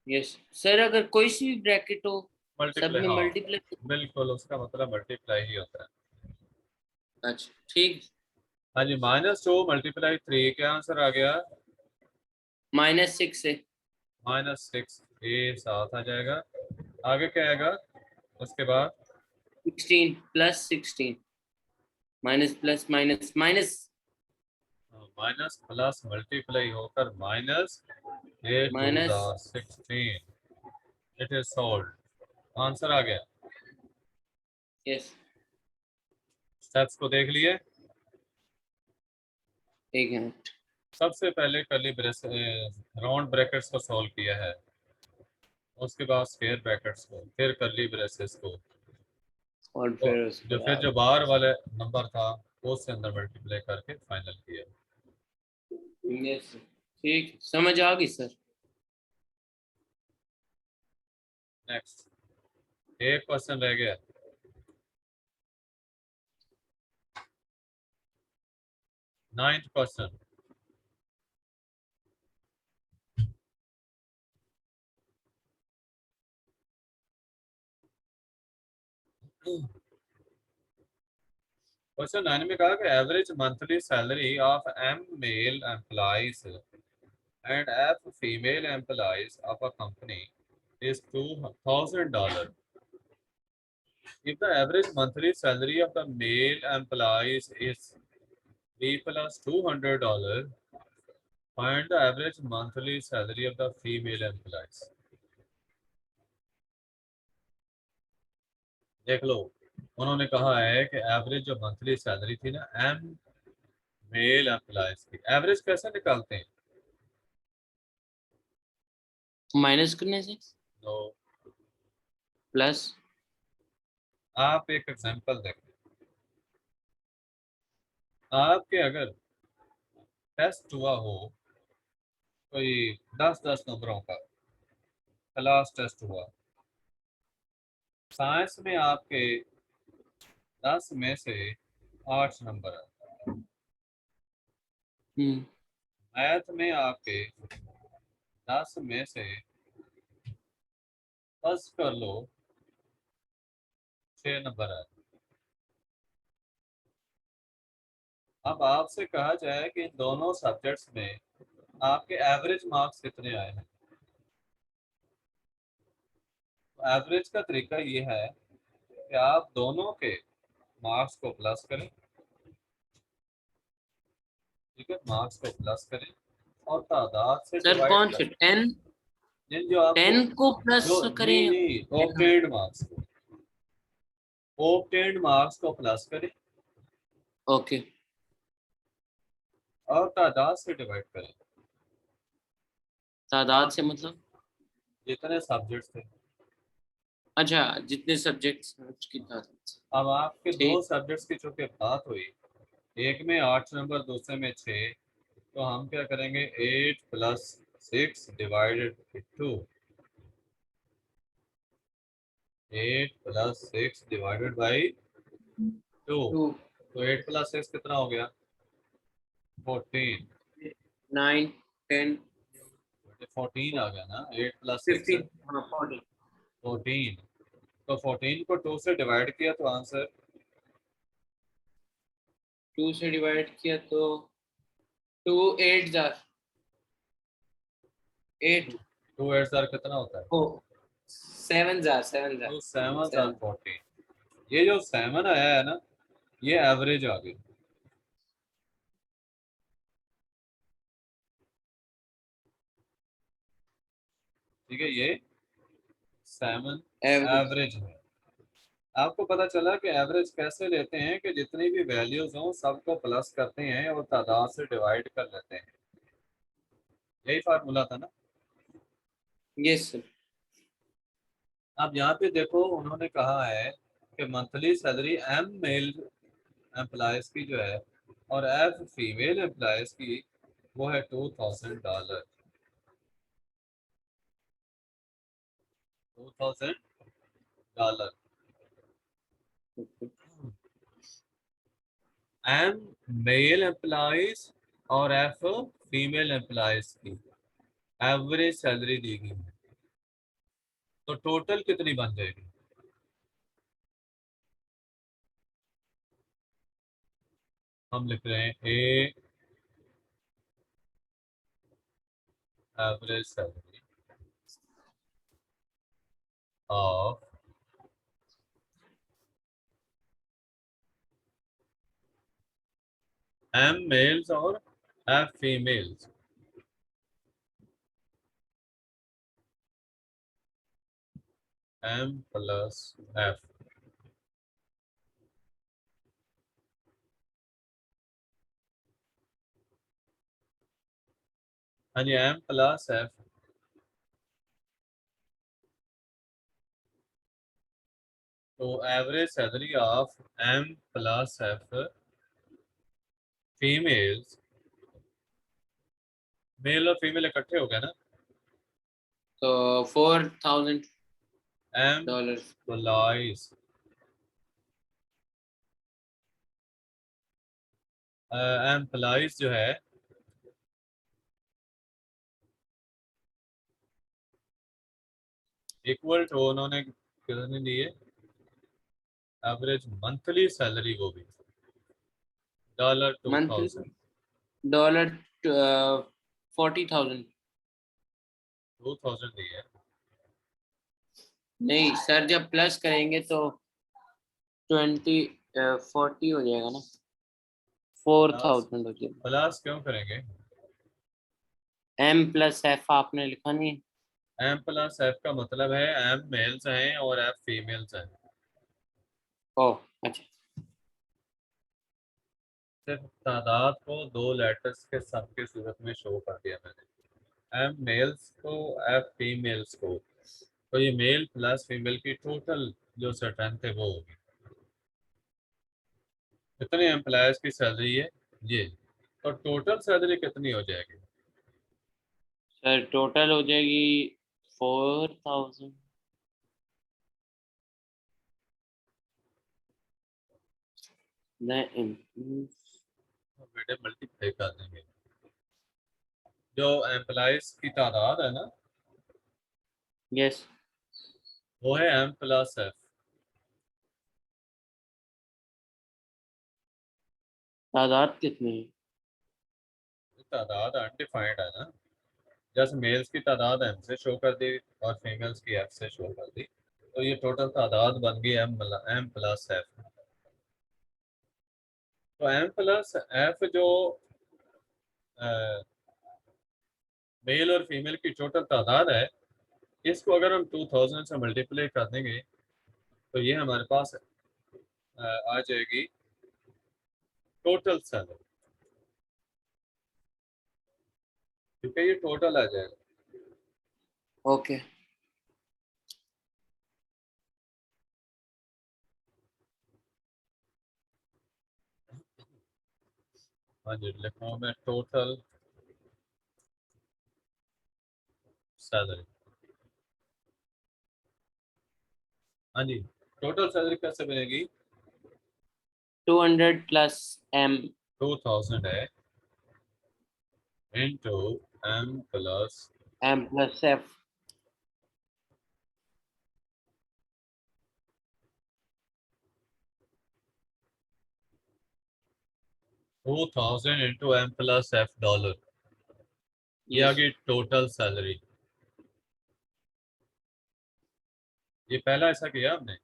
[SPEAKER 2] यस सर, अगर कोई सी भी ब्रैकेट हो। सब
[SPEAKER 1] मल्टीप्लाई,
[SPEAKER 2] में
[SPEAKER 1] हाँ
[SPEAKER 2] मल्टीप्लाई।
[SPEAKER 1] बिल्कुल, उसका मतलब मल्टीप्लाई ही होता है।
[SPEAKER 2] अच्छा ठीक।
[SPEAKER 1] हाँ जी, -2 × 3 क्या आंसर आ गया?
[SPEAKER 2] -6 है।
[SPEAKER 1] -6, ये साथ आ जाएगा। आगे क्या आएगा उसके बाद?
[SPEAKER 2] 16 + 16, minus plus minus minus
[SPEAKER 1] minus plus multiply होकर minus, a to the
[SPEAKER 2] minus.
[SPEAKER 1] 16, it is solve. Answer आ गया।
[SPEAKER 2] यस।
[SPEAKER 1] स्टेप्स को देख लिए।
[SPEAKER 2] एक मिनट।
[SPEAKER 1] सबसे पहले कर्ली राउंड ब्रैकेट्स को सॉल्व किया है, उसके बाद स्क्वायर ब्रैकेट्स को, फिर कर्ली ब्रेसेस को,
[SPEAKER 2] और
[SPEAKER 1] तो
[SPEAKER 2] फिर उसके
[SPEAKER 1] फिर
[SPEAKER 2] बाद
[SPEAKER 1] जो बाहर वाले नंबर था वो उससे अंदर मल्टीप्लाई करके फाइनल किया।
[SPEAKER 2] यस ठीक, समझ आ गई सर।
[SPEAKER 1] नेक्स्ट, एक क्वेश्चन रह गया। Ninth question. क्वेश्चन 9 में कहा कि average monthly salary of M male employees and F female employees of a company is $2,000. If the average monthly salary of the male employees is B plus $200, find the average monthly salary of the female employees. देख लो, उन्होंने कहा है कि average जो monthly salary थी ना M male employees की, average कैसे निकालते हैं?
[SPEAKER 2] माइनस करने से
[SPEAKER 1] तो
[SPEAKER 2] प्लस।
[SPEAKER 1] आप एक एग्जांपल देखें। आपके अगर टेस्ट हुआ हो कोई 10-10 नंबरों का, क्लास टेस्ट हुआ, साइंस में आपके 10 में से 8 नंबर है,
[SPEAKER 2] हम्म।
[SPEAKER 1] मैथ में आपके 10 में से बस कर लो 6 नंबर है। अब आपसे कहा जाए कि इन दोनों सब्जेक्ट्स में आपके एवरेज मार्क्स कितने आए हैं, तो एवरेज का तरीका ये है कि आप दोनों के मार्क्स को प्लस करें, ठीक है, मार्क्स को प्लस करें और तादाद से
[SPEAKER 2] सर
[SPEAKER 1] डिवाइड
[SPEAKER 2] कौन से
[SPEAKER 1] करें।
[SPEAKER 2] 10?
[SPEAKER 1] जिन जो आपको
[SPEAKER 2] 10 को प्लस
[SPEAKER 1] जो
[SPEAKER 2] करें?
[SPEAKER 1] नहीं ऑब्टेन्ड मार्क्स को, ऑब्टेन्ड मार्क्स को प्लस करें
[SPEAKER 2] ओके।
[SPEAKER 1] और तादाद से डिवाइड करें,
[SPEAKER 2] तादाद से मतलब?
[SPEAKER 1] जितने सब्जेक्ट्स थे।
[SPEAKER 2] अच्छा, जितने सब्जेक्ट्स उसकी तादाद से।
[SPEAKER 1] अब आपके दो
[SPEAKER 2] ठीक।
[SPEAKER 1] सब्जेक्ट्स की चूंकि बात हुई, एक में 8 नंबर, दूसरे में 6, तो हम क्या करेंगे 8 + 6 डिवाइडेड 2, 8 + 6 डिवाइडेड बाई 2,
[SPEAKER 2] 2
[SPEAKER 1] तो 8 + 6 कितना हो गया? 14।
[SPEAKER 2] 9 10
[SPEAKER 1] 14 आ गया ना, 8 + 6
[SPEAKER 2] 15। हाँ 14।
[SPEAKER 1] 14, तो 14 को 2 से डिवाइड किया तो आंसर
[SPEAKER 2] 2 से डिवाइड किया तो 2 8 जार 8
[SPEAKER 1] 2 8 जार कितना होता है?
[SPEAKER 2] ओ 7 जार 7 जार
[SPEAKER 1] तो 7 जार
[SPEAKER 2] 7।
[SPEAKER 1] 14, ये जो 7 आया है ना, ये एवरेज आ गई, ठीक है, ये 7
[SPEAKER 2] एवरेज।
[SPEAKER 1] एवरेज है। आपको पता चला कि एवरेज कैसे लेते हैं कि जितनी भी वैल्यूज हों सबको प्लस करते हैं और तादाद से डिवाइड कर लेते हैं, यही फार्मूला था ना।
[SPEAKER 2] Yes sir.
[SPEAKER 1] अब यहाँ पे देखो, उन्होंने कहा है कि monthly salary M male employees की जो है और एफ फीमेल एम्प्लॉयज की वो है $2,000, $2,000। एम मेल एम्प्लॉयज और एफ फीमेल एम्प्लॉयज की एवरेज सैलरी दी गई है, तो टोटल कितनी बन जाएगी? हम लिख रहे हैं a average salary of M males और F females M plus F. हाँ जी, एम प्लस एफ तो average salary of M plus F females, male और फीमेल इकट्ठे हो गए ना,
[SPEAKER 2] तो $4,000
[SPEAKER 1] एम प्लस एम्प्लॉइज जो है इक्वल टू उन्होंने कितने दिए एवरेज मंथली सैलरी वो भी $2000
[SPEAKER 2] मंथली डॉलर 40,000
[SPEAKER 1] 2000 दी है।
[SPEAKER 2] नहीं सर, जब प्लस करेंगे तो 40 हो जाएगा ना, 4,000 हो जाएगा।
[SPEAKER 1] प्लस क्यों करेंगे?
[SPEAKER 2] एम प्लस एफ आपने लिखा नहीं।
[SPEAKER 1] एम प्लस एफ का मतलब है एम मेल्स हैं और एफ फीमेल्स हैं।
[SPEAKER 2] ओ अच्छा।
[SPEAKER 1] सिर्फ तादाद को दो लेटर्स के सब के सूरत में शो कर दिया मैंने, एम मेल्स को एफ फीमेल्स को, तो ये मेल प्लस फीमेल की टोटल जो स्ट्रेंथ है वो होगी। कितने एम्प्लॉयज की सैलरी है ये, तो टोटल सैलरी कितनी हो जाएगी?
[SPEAKER 2] सर टोटल हो जाएगी 4,000।
[SPEAKER 1] तो बेटे मल्टीप्लाई कर देंगे, जो एम्प्लॉयज की तादाद है ना
[SPEAKER 2] यस।
[SPEAKER 1] वो है एम प्लस एफ।
[SPEAKER 2] तादाद कितनी है?
[SPEAKER 1] तादाद अनडिफाइंड है ना, जैसे मेल्स की तादाद एम से शो कर दी और फीमेल्स की एफ से शो कर दी, तो ये टोटल तादाद बन गई एम प्लस एफ। तो एम प्लस एफ जो मेल और फीमेल की टोटल तादाद है, इसको अगर हम 2000 से मल्टीप्लाई कर देंगे तो ये हमारे पास आ जाएगी टोटल सैलरी, ठीक है, ये टोटल आ जाएगा।
[SPEAKER 2] ओके।
[SPEAKER 1] हाँ जी, लिख रहा हूँ मैं टोटल सैलरी। हाँ जी, टोटल सैलरी कैसे बनेगी?
[SPEAKER 2] 200 प्लस एम
[SPEAKER 1] 2000 है into M plus
[SPEAKER 2] M plus F
[SPEAKER 1] 2000 into M plus F dollar, ये आ
[SPEAKER 2] यस।
[SPEAKER 1] गई टोटल सैलरी। ये पहला ऐसा किया हमने।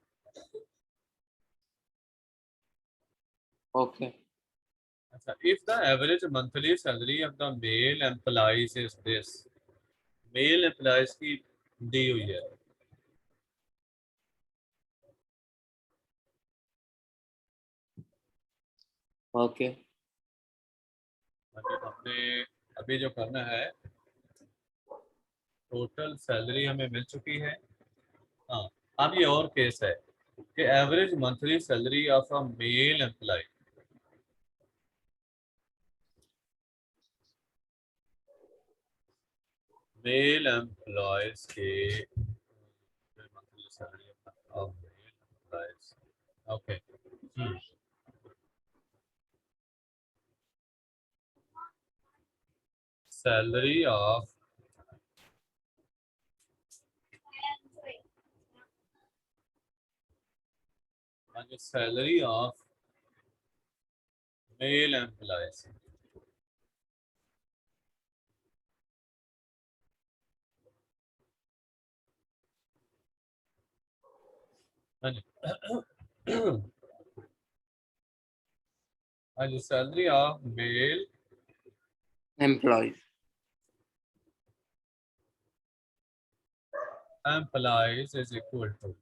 [SPEAKER 2] ओके।
[SPEAKER 1] अच्छा, if the average monthly salary of the male employees is this, male employees की दी हुई है,
[SPEAKER 2] ओके।
[SPEAKER 1] अभी हमने अभी जो करना है, टोटल सैलरी हमें मिल चुकी है। हाँ, अब ये और केस है कि average monthly salary of a male employ, male employees के monthly salary of male employees, okay, salary of salary of male employees. हाँ जी। हाँ जी, salary of male
[SPEAKER 2] employ
[SPEAKER 1] employees is equal to,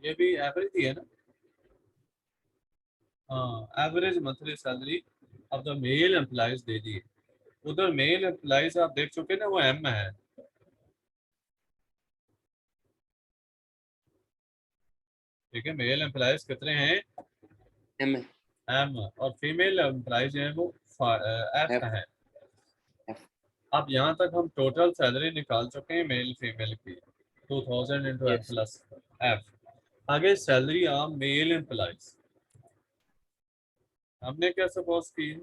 [SPEAKER 1] ये भी एवरेज ही है ना। हाँ, average monthly salary of the male employees दे दी। उधर मेल एम्प्लॉयज आप देख चुके ना, वो एम है। ठीक है, मेल एम्प्लॉयज कितने हैं,
[SPEAKER 2] एम
[SPEAKER 1] एम, और फीमेल एम्प्लॉयज हैं वो एफ
[SPEAKER 2] एफ
[SPEAKER 1] है।
[SPEAKER 2] एफ
[SPEAKER 1] अब यहाँ तक हम टोटल सैलरी निकाल चुके हैं मेल फीमेल की, 2000 into M
[SPEAKER 2] yes
[SPEAKER 1] plus F. आगे सैलरी ऑफ मेल एम्प्लॉयज हमने क्या सपोज की,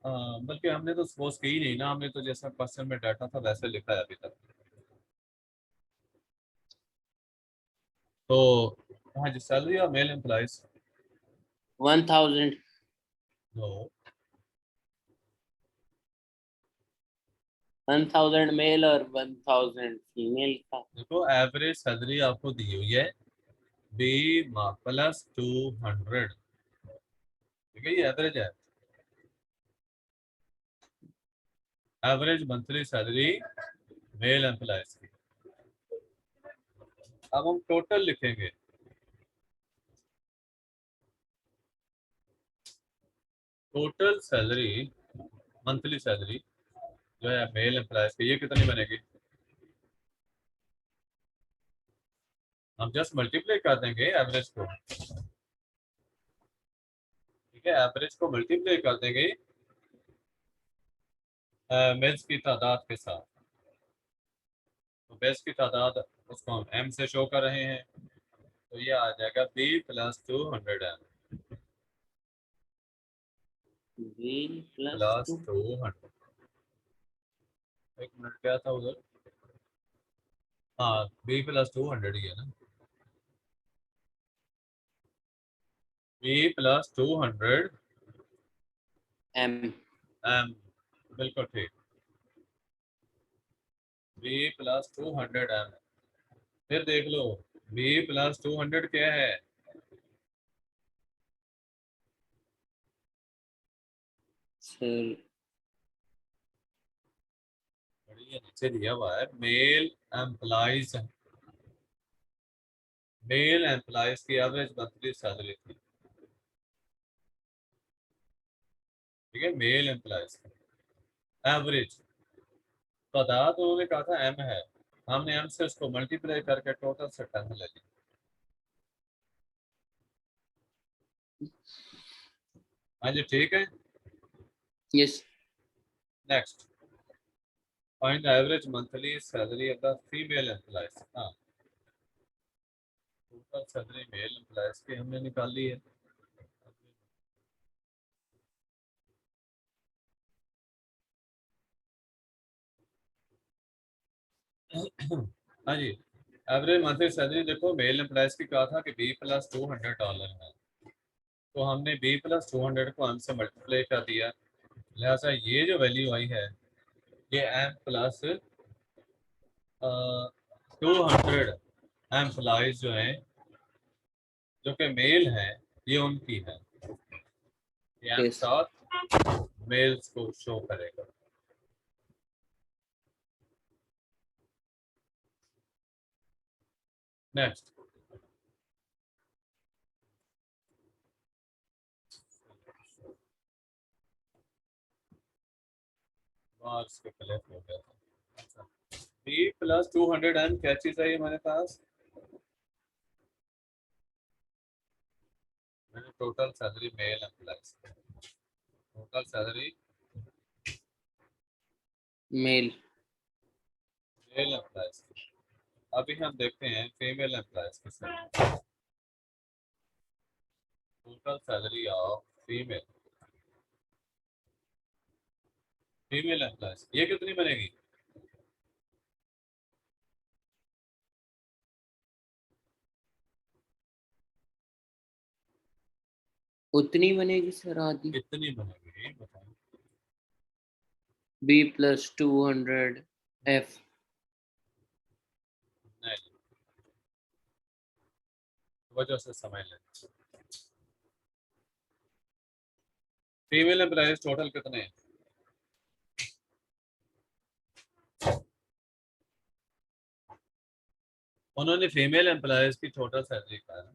[SPEAKER 1] बल्कि हमने तो सपोज की ही नहीं ना, हमने तो जैसा क्वेश्चन में डाटा था वैसे लिखा है अभी तक। तो हाँ जी, salary of male employees
[SPEAKER 2] 1000
[SPEAKER 1] no,
[SPEAKER 2] 1000 male और 1000 फीमेल का।
[SPEAKER 1] देखो एवरेज सैलरी आपको दी हुई है बी प्लस 200। ठीक है, ये एवरेज है, average monthly salary male employees की। अब हम टोटल लिखेंगे, टोटल सैलरी मंथली सैलरी जो है मेल एम्प्लॉयज की, ये कितनी बनेगी। हम जस्ट मल्टीप्लाई कर देंगे एवरेज को। ठीक है, एवरेज को मल्टीप्लाई कर देंगे मेल्स की तादाद के साथ। तो मेल्स की तादाद उसको हम एम से शो कर रहे हैं, तो ये आ जाएगा B plus 200 M
[SPEAKER 2] B plus
[SPEAKER 1] plus 200। एक मिनट, क्या था उधर, हाँ बी प्लस 200 ही है ना, बी प्लस 200
[SPEAKER 2] एम
[SPEAKER 1] एम, बिल्कुल ठीक, बी प्लस 200 एम। फिर देख लो, बी प्लस 200 क्या है,
[SPEAKER 2] सर
[SPEAKER 1] बढ़िया नीचे दिया हुआ है, मेल एम्प्लॉयज, मेल एम्प्लॉयज की एवरेज मंथली सैलरी थी। ठीक है, मेल एम्प्लॉयज एवरेज तादाद उन्होंने कहा था एम है, हमने एम से उसको मल्टीप्लाई करके टोटल से 10 ले ली। हाँ जी, ठीक है।
[SPEAKER 2] Yes
[SPEAKER 1] next, find the average monthly salary of the female employees. हाँ, टोटल सैलरी मेल एम्प्लॉयज की हमने निकाल ली है। हाँ जी, एवरेज मंथली सैलरी देखो मेल एम्प्लॉयज की कहा था कि बी प्लस $200 है, तो हमने बी प्लस 200 को एम से मल्टीप्लाई कर दिया, लिहाजा ये जो वैल्यू आई है ये एम प्लस 200 एम्प्लॉयज जो हैं, जो कि मेल हैं, ये उनकी है, ये एम
[SPEAKER 2] यस
[SPEAKER 1] साथ मेल्स को शो करेगा। नेक्स्ट, मार्क्स के क्लिक हो गया था। अच्छा, बी प्लस 200 एम क्या चीज़ है ये हमारे पास, मैंने total salary male employees, total salary
[SPEAKER 2] male
[SPEAKER 1] male employees. अभी हम देखते हैं फीमेल एम्प्लॉयज की salary, total salary of female, female employees ये कितनी बनेगी।
[SPEAKER 2] उतनी बनेगी सर आधी।
[SPEAKER 1] कितनी बनेगी बताएं।
[SPEAKER 2] B plus 200 F।
[SPEAKER 1] नहीं, वजह से समझ लें। फीमेल एम्प्लॉइज टोटल कितने हैं? उन्होंने फीमेल एम्प्लॉइज की टोटल सैलरी कहा है।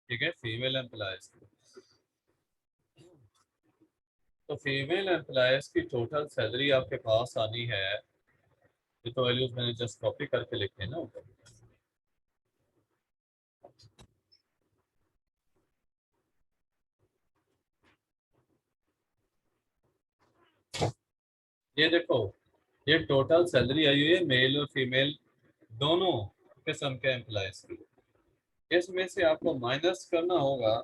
[SPEAKER 1] ठीक है, फीमेल एम्प्लॉइज। तो फीमेल एम्प्लॉइज की टोटल सैलरी आपके पास आनी है, ये तो वैल्यूज मैंने जस्ट कॉपी करके लिखे ना ऊपर। ये देखो, ये टोटल सैलरी आई हुई है मेल और फीमेल दोनों किस्म के एम्प्लॉइज की। इसमें से आपको माइनस करना होगा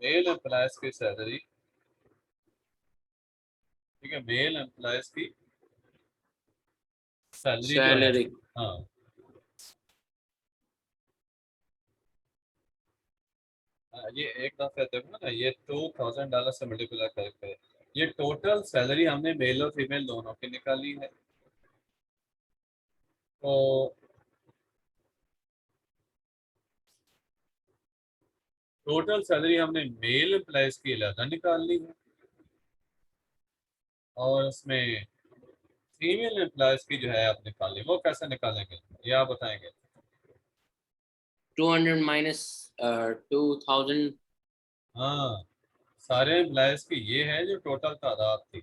[SPEAKER 1] मेल एम्प्लॉइज की सैलरी। ठीक है, मेल एम्प्लॉइज की सैलरी जो है,
[SPEAKER 2] सैलरी।
[SPEAKER 1] हाँ, ये एक दफे देखो ना, ये $2000 से मल्टीप्लाई करके ये टोटल सैलरी हमने मेल और फीमेल दोनों की निकाली है। तो टोटल सैलरी हमने मेल एम्प्लॉइज की अलग निकाल ली है, और उसमें फीमेल एम्प्लॉइज की जो है आप निकालें, वो कैसे निकालेंगे ये आप बताएंगे।
[SPEAKER 2] 200 माइनस 2000।
[SPEAKER 1] हाँ, सारे एम्प्लॉइज की ये है जो टोटल तादाद थी,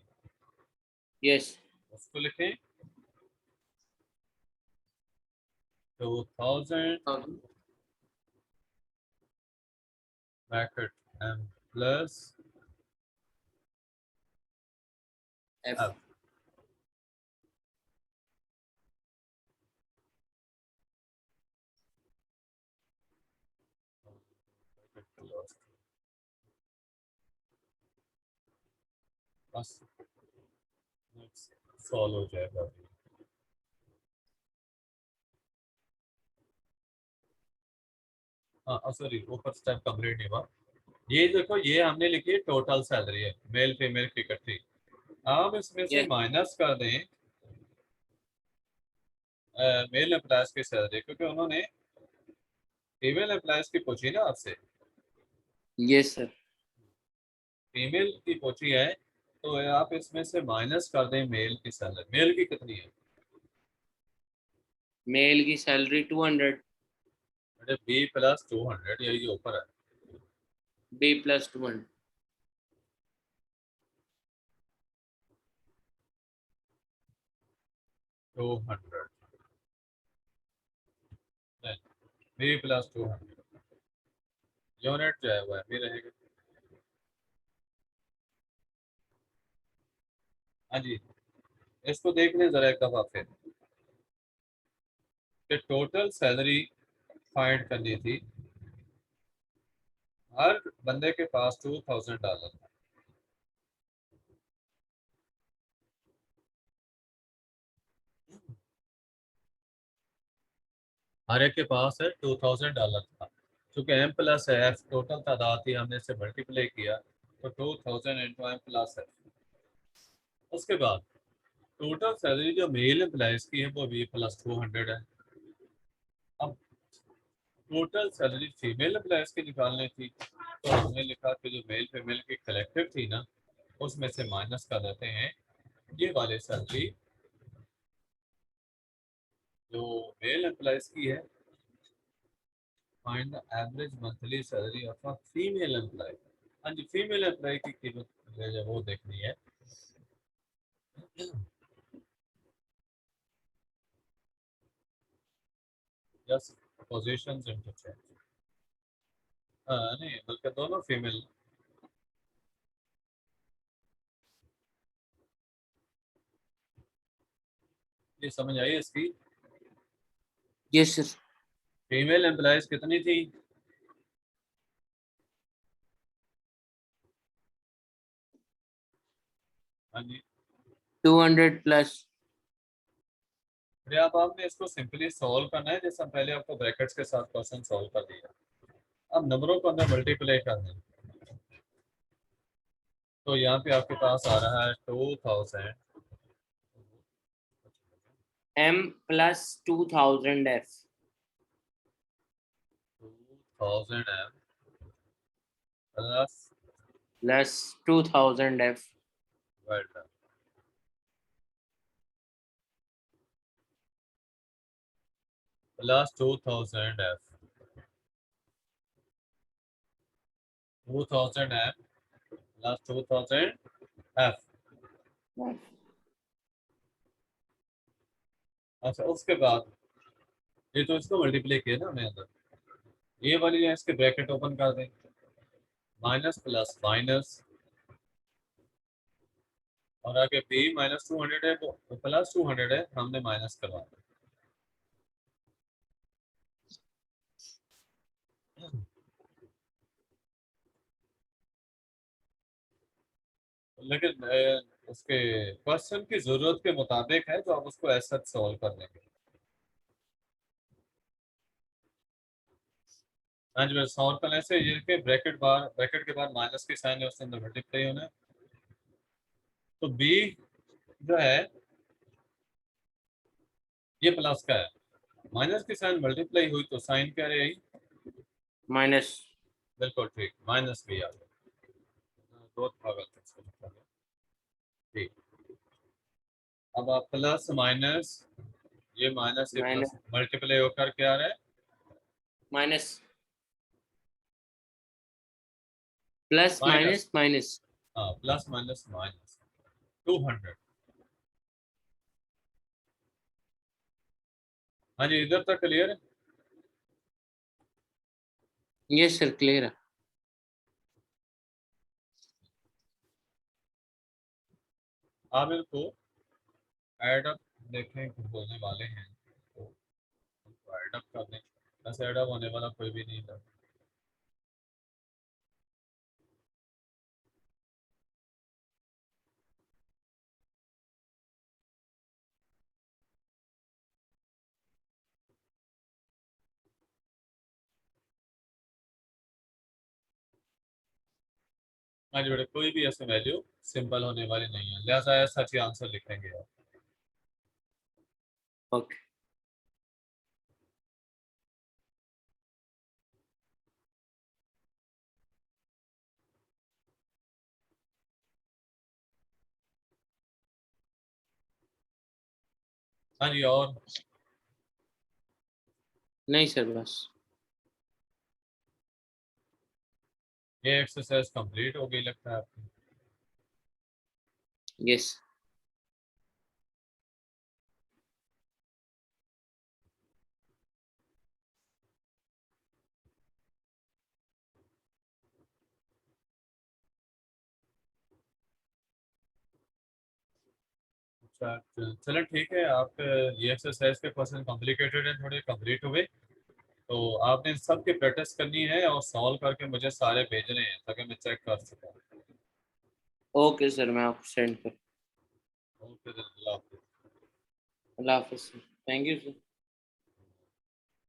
[SPEAKER 2] यस।
[SPEAKER 1] उसको लिखें 2000 bracket M plus
[SPEAKER 2] F।
[SPEAKER 1] F. बस सॉल्व हो जाएगा। हाँ सॉरी, ऊपर स्टेप कंप्लीट नहीं हुआ। ये देखो, ये हमने लिखी है टोटल सैलरी है मेल फीमेल की इकट्ठी। आप इसमें से
[SPEAKER 2] यस।
[SPEAKER 1] माइनस कर दें मेल एम्प्लॉयज की सैलरी, क्योंकि उन्होंने फीमेल एम्प्लॉयज की पूछी ना आपसे।
[SPEAKER 2] Yes sir.
[SPEAKER 1] फीमेल की पूछी है, तो आप इसमें से माइनस कर दें मेल की सैलरी। मेल की कितनी है?
[SPEAKER 2] मेल की सैलरी 200।
[SPEAKER 1] बेटे B+200, यही जो ऊपर है।
[SPEAKER 2] B plus 200।
[SPEAKER 1] 200 B+200 यूनिट जो है वह भी रहेगा। हाँ जी, इसको देख लें जरा एक दफा फिर, कि टोटल सैलरी फाइंड करनी थी। हर बंदे के पास $2000 था। हर एक के पास है $2000 था। चूंकि एम प्लस है एफ टोटल तादाद थी, हमने इसे मल्टीप्लाई किया, तो 2000 इंटू एम प्लस है। उसके बाद टोटल सैलरी जो मेल एम्प्लॉयज की है वो B+200 है। अब टोटल सैलरी फीमेल एम्प्लॉयज की निकालनी थी, तो हमने लिखा कि जो मेल फीमेल की कलेक्टिव थी ना, उसमें से माइनस कर देते हैं ये वाली सैलरी जो मेल एम्प्लॉयज की है। Find the average monthly salary of a female employ. हाँ जी, फीमेल एम्प्लॉय की कीमत जो है वो देखनी है। जस्ट पोजीशंस इंटरचेंज, नहीं बल्कि दोनों फीमेल। ये समझ आई इसकी?
[SPEAKER 2] Yes sir.
[SPEAKER 1] फीमेल एम्प्लॉयज कितनी थी? हाँ जी,
[SPEAKER 2] 200 प्लस
[SPEAKER 1] फिर अब आपने इसको सिंपली सॉल्व करना है, जैसे हम पहले आपको ब्रैकेट्स के साथ क्वेश्चन सॉल्व कर दिया। अब नंबरों को अंदर मल्टीप्लाई करना है, तो यहाँ पे आपके पास आ रहा है 2000
[SPEAKER 2] m plus 2000 f
[SPEAKER 1] 2000 m plus
[SPEAKER 2] plus 2000 f
[SPEAKER 1] word plus 2000 f 2000 m plus 2000 f। अच्छा, उसके बाद ये तो इसको मल्टीप्लाई किया ना हमने अंदर, ये वाली है इसके ब्रैकेट ओपन कर दें, माइनस प्लस माइनस, और आगे b माइनस 200 है तो प्लस 200 है, हमने माइनस करवा दिया। लेकिन उसके क्वेश्चन की जरूरत के मुताबिक है, तो आप उसको ऐसा सॉल्व कर लेंगे। हाँ जी, सॉल्व करने से ये के ब्रैकेट के बाद माइनस के साइन है, उसके अंदर मल्टीप्लाई होना है। तो b जो है ये प्लस का है, माइनस की साइन मल्टीप्लाई हुई तो साइन क्या रहेगी?
[SPEAKER 2] minus
[SPEAKER 1] बिल्कुल ठीक, माइनस b आ गया। दो भाग ठीक। अब आप प्लस माइनस, ये माइनस ये
[SPEAKER 2] minus
[SPEAKER 1] प्लस मल्टीप्लाई होकर क्या आ रहा है?
[SPEAKER 2] minus plus
[SPEAKER 1] minus,
[SPEAKER 2] minus minus
[SPEAKER 1] हाँ प्लस माइनस माइनस 200। हाँ जी, इधर तक क्लियर है?
[SPEAKER 2] yes sir clear है।
[SPEAKER 1] आप इनको ऐड अप देखें कुछ बोलने वाले हैं तो उनको ऐड अप कर दें, वैसे ऐड अप होने वाला कोई भी नहीं था। हाँ जी बेटा, कोई भी ऐसे वैल्यू सिंपल होने वाली नहीं है, लिहाजा ऐसा सच आंसर लिखेंगे आप।
[SPEAKER 2] okay
[SPEAKER 1] हाँ जी, और
[SPEAKER 2] नहीं सर बस
[SPEAKER 1] ये एक्सरसाइज कंप्लीट हो गई लगता है आपकी।
[SPEAKER 2] yes
[SPEAKER 1] अच्छा, चलो ठीक है, आप ये एक्सरसाइज के क्वेश्चन कॉम्प्लिकेटेड हैं, थोड़े कंप्लीट हुए, तो आपने इन सब की प्रैक्टिस करनी है और सॉल्व करके मुझे सारे भेजने हैं ताकि मैं चेक कर सकूँ।
[SPEAKER 2] ओके सर मैं आपको सेंड कर।
[SPEAKER 1] ओके, अल्लाह हाफिज़।
[SPEAKER 2] अल्लाह हाफिज़ सर, थैंक यू सर।